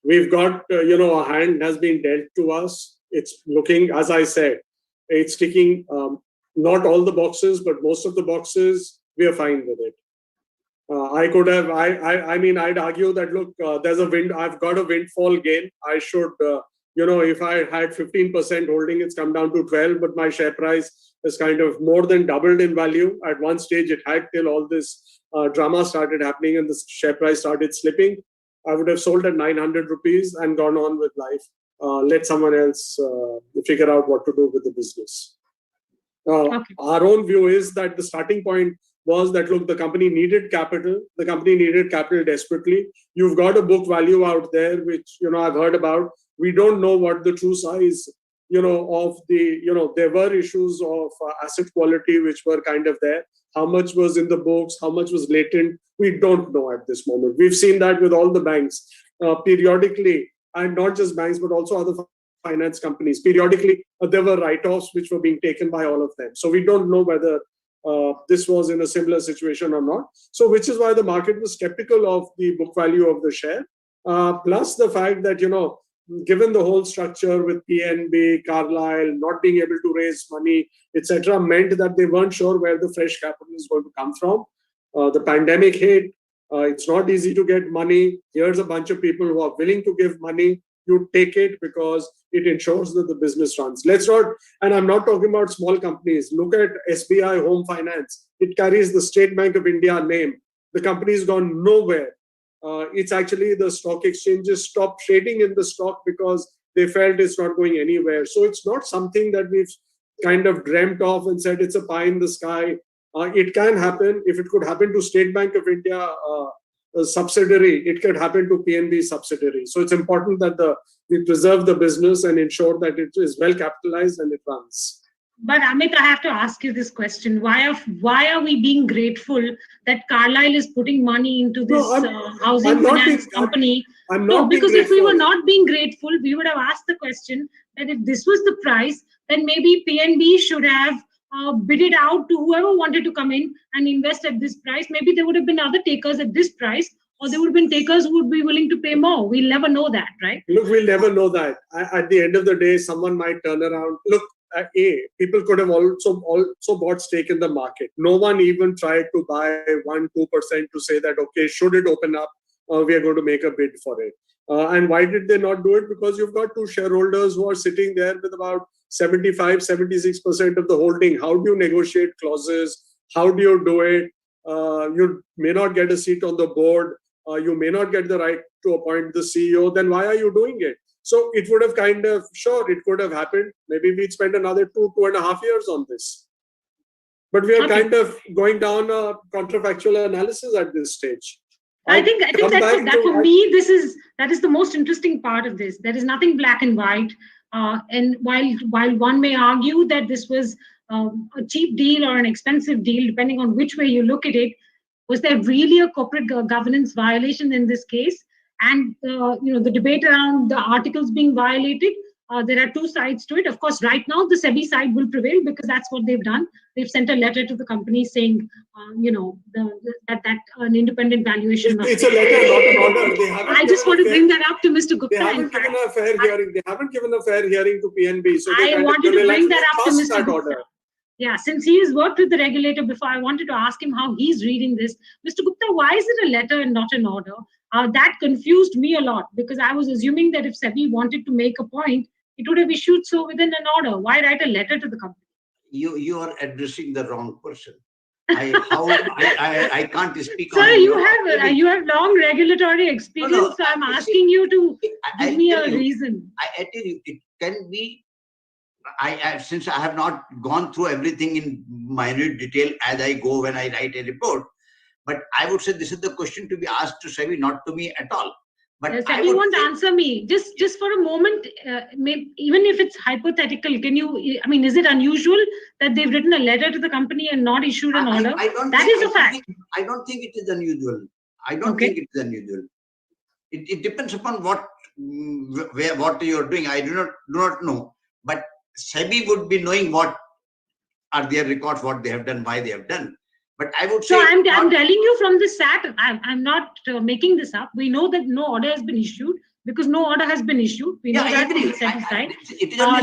We've got, a hand has been dealt to us. It's looking, as I said, it's ticking not all the boxes, but most of the boxes, we are fine with it. I'd argue that, look, I've got a windfall gain. I should, if I had 15% holding, it's come down to 12, but my share price has kind of more than doubled in value. At one stage, it had till all this drama started happening and the share price started slipping. I would have sold at 900 rupees and gone on with life. Let someone else figure out what to do with the business. Okay. Our own view is that the starting point was that, look, the company needed capital. The company needed capital desperately. You've got a book value out there, which, I've heard about. We don't know what the true size, of the, there were issues of asset quality, which were kind of there. How much was in the books? How much was latent? We don't know at this moment. We've seen that with all the banks periodically, and not just banks, but also other finance companies. Periodically, there were write-offs which were being taken by all of them. So we don't know whether this was in a similar situation or not. So which is why the market was skeptical of the book value of the share. Plus the fact that, given the whole structure with PNB, Carlyle, not being able to raise money, etc., meant that they weren't sure where the fresh capital is going to come from. The pandemic hit. It's not easy to get money. Here's a bunch of people who are willing to give money. You take it because it ensures that the business runs. Let's not, and I'm not talking about small companies. Look at SBI Home Finance. It carries the State Bank of India name. The company's gone nowhere. It's actually the stock exchanges stopped trading in the stock because they felt it's not going anywhere. So it's not something that we've kind of dreamt of and said it's a pie in the sky. It can happen. If it could happen to State Bank of India a subsidiary, it could happen to PNB subsidiary. So it's important that we preserve the business and ensure that it is well capitalized and it runs. But Amit, I have to ask you this question: Why are we being grateful that Carlyle is putting money into this housing finance company? No, because if we were not being grateful, we would have asked the question that if this was the price, then maybe PNB should have bid it out to whoever wanted to come in and invest at this price. Maybe there would have been other takers at this price, or there would have been takers who would be willing to pay more. We'll never know that, right? Look, we'll never know that. At the end of the day, someone might turn around. Look, people could have also bought stake in the market. No one even tried to buy 1-2% to say that, okay, should it open up, we are going to make a bid for it. And why did they not do it? Because you've got two shareholders who are sitting there with about 75-76% of the holding. How do you negotiate clauses? How do you do it? You may not get a seat on the board. You may not get the right to appoint the CEO. Then why are you doing it? So it would have it could have happened. Maybe we'd spend another 2.5 years on this. But we are kind of going down a counterfactual analysis at this stage. I think that for me, that is the most interesting part of this. There is nothing black and white. And while one may argue that this was a cheap deal or an expensive deal, depending on which way you look at it, was there really a corporate governance violation in this case? And the debate around the articles being violated, there are two sides to it. Of course, right now the Sebi side will prevail because that's what they've done. They've sent a letter to the company saying, that an independent valuation. It's a letter, not an order. I just want to bring that up to Mr. Gupta. They haven't given a fair hearing. They haven't given a fair hearing to PNB. So I wanted to bring that up to Mr. Gupta. Yeah, since he has worked with the regulator before, I wanted to ask him how he's reading this. Mr. Gupta, why is it a letter and not an order? That confused me a lot because I was assuming that if Sebi wanted to make a point, it would have issued so within an order. Why write a letter to the company? You are addressing the wrong person. I can't speak. Sir, you have long regulatory experience, so I'm asking you to give me a reason. I tell you, it can be. Since I have not gone through everything in minute detail as I go when I write a report, but I would say this is the question to be asked to Sebi, not to me at all. But Sebi won't answer me. Just for a moment, even if it's hypothetical, is it unusual that they've written a letter to the company and not issued an order? That is a fact. I don't think it is unusual. I don't think it is unusual. It depends upon what you're doing. I do not know. But Sebi would be knowing what are their records, what they have done, why they have done. But I would say... So I'm telling you from the SAT, I'm not making this up. We know that no order has been issued because no order has been issued. We know that from the SAT side.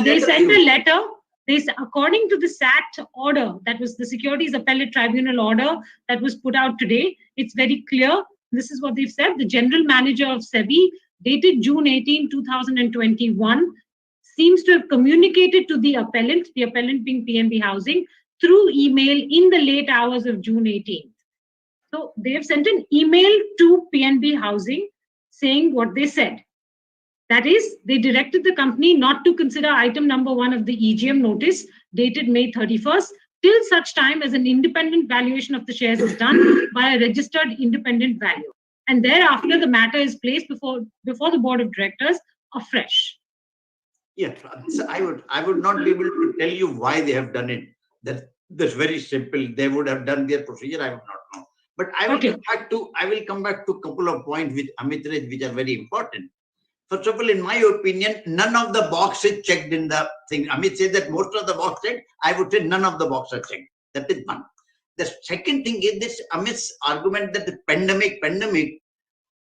They sent a letter. According to the SAT order, that was the Securities Appellate Tribunal order that was put out today, it's very clear. This is what they've said. The general manager of Sebi, dated June 18, 2021, seems to have communicated to the appellant being PNB Housing, through email in the late hours of June 18th. So they have sent an email to PNB Housing saying what they said. That is, they directed the company not to consider item number 1 of the EGM notice dated May 31st till such time as an independent valuation of the shares is done by a registered independent valuer. And thereafter, the matter is placed before the board of directors afresh. Yes, so I would not be able to tell you why they have done it. That's very simple. They would have done their procedure. I would not know. But I will come back to a couple of points with Amit Raj, which are very important. First of all, in my opinion, none of the boxes checked in the thing. Amit said that most of the boxes checked. I would say none of the boxes checked. That is one. The second thing is this Amit's argument that the pandemic.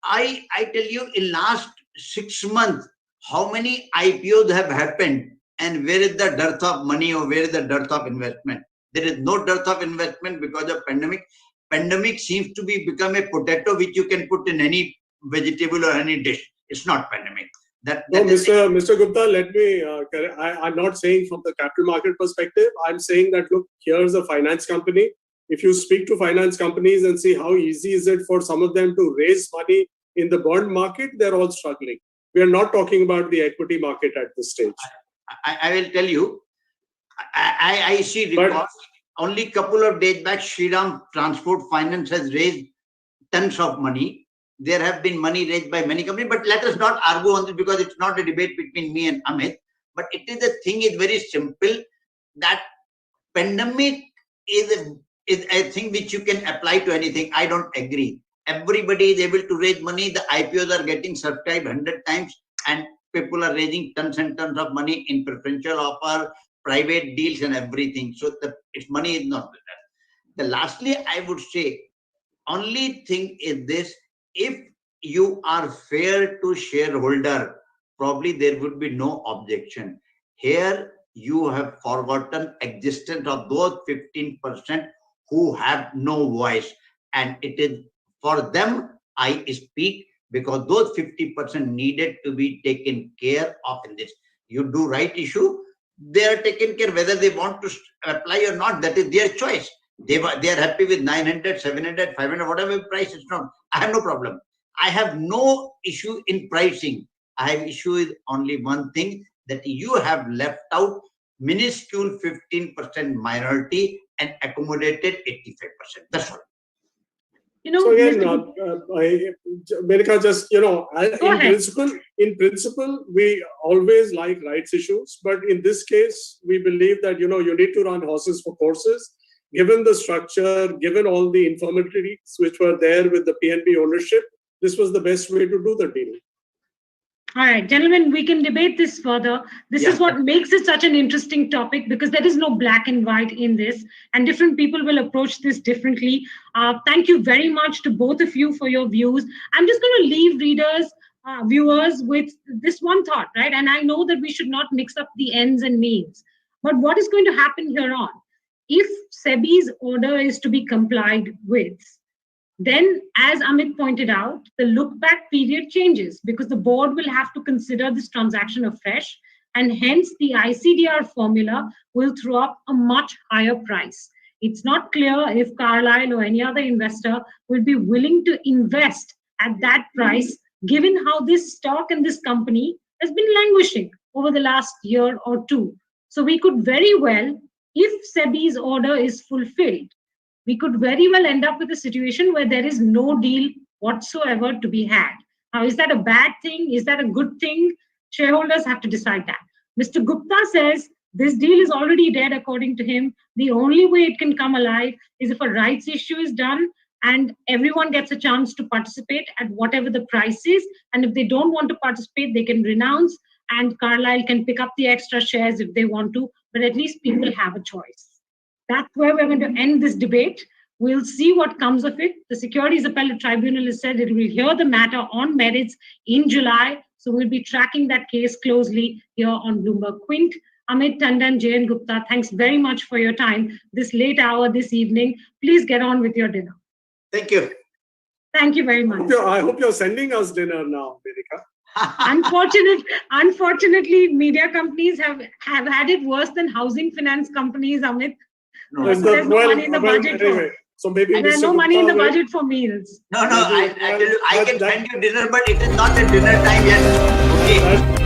I tell you, in last 6 months, how many IPOs have happened and where is the dearth of money or where is the dearth of investment? There is no dearth of investment because of pandemic. Pandemic seems to be become a potato which you can put in any vegetable or any dish. It's not pandemic. Mr. Gupta, let me, I'm not saying from the capital market perspective. I'm saying that, look, here's a finance company. If you speak to finance companies and see how easy is it for some of them to raise money in the bond market, they're all struggling. We are not talking about the equity market at this stage. I will tell you, I see records. Only couple of days back, Shriram Transport Finance has raised tons of money. There have been money raised by many companies, but let us not argue on this because it's not a debate between me and Amit. But it is the thing is very simple that pandemic is a thing which you can apply to anything. I don't agree. Everybody is able to raise money. The IPOs are getting subscribed 100 times and people are raising tons and tons of money in preferential offer, private deals and everything. So its money is not better. Lastly, I would say, only thing is this, if you are fair to shareholder, probably there would be no objection. Here, you have forgotten existence of those 15% who have no voice. And it is for them I speak, because those 50% needed to be taken care of in this. You do right issue, they are taken care, whether they want to apply or not, that is their choice. They are happy with 900, 700, 500, whatever price is not. I have no problem. I have no issue in pricing. I have issue with only one thing, that you have left out minuscule 15% minority and accommodated 85%. That's all. So again, Menika, just, in principle, we always like rights issues, but in this case, we believe that, you need to run horses for courses. Given the structure, given all the informalities which were there with the PNB ownership, this was the best way to do the deal. All right, gentlemen, we can debate this further. This is what makes it such an interesting topic, because there is no black and white in this, and different people will approach this differently. Thank you very much to both of you for your views. I'm just going to leave readers, viewers with this one thought, right? And I know that we should not mix up the ends and means, but what is going to happen here on? If Sebi's order is to be complied with, then, as Amit pointed out, the look-back period changes, because the board will have to consider this transaction afresh, and hence the ICDR formula will throw up a much higher price. It's not clear if Carlyle or any other investor will be willing to invest at that price, given how this stock and this company has been languishing over the last year or two. So we could very well, if Sebi's order is fulfilled, we could very well end up with a situation where there is no deal whatsoever to be had. Now, is that a bad thing? Is that a good thing? Shareholders have to decide that. Mr. Gupta says this deal is already dead, according to him. The only way it can come alive is if a rights issue is done and everyone gets a chance to participate at whatever the price is. And if they don't want to participate, they can renounce, and Carlyle can pick up the extra shares if they want to, but at least people have a choice. That's where we're going to end this debate. We'll see what comes of it. The Securities Appellate Tribunal has said it will hear the matter on merits in July. So we'll be tracking that case closely here on BloombergQuint. Amit, Tandon, Jay and Gupta, thanks very much for your time this late hour this evening. Please get on with your dinner. Thank you. Thank you very much. I hope you're sending us dinner now, Menika. Unfortunately, media companies have had it worse than housing finance companies, Amit. No, there's no money in the budget anyway. So maybe and there's no money in the budget for meals. No, I tell you, I can send you dinner, but it is not a dinner time yet. Okay.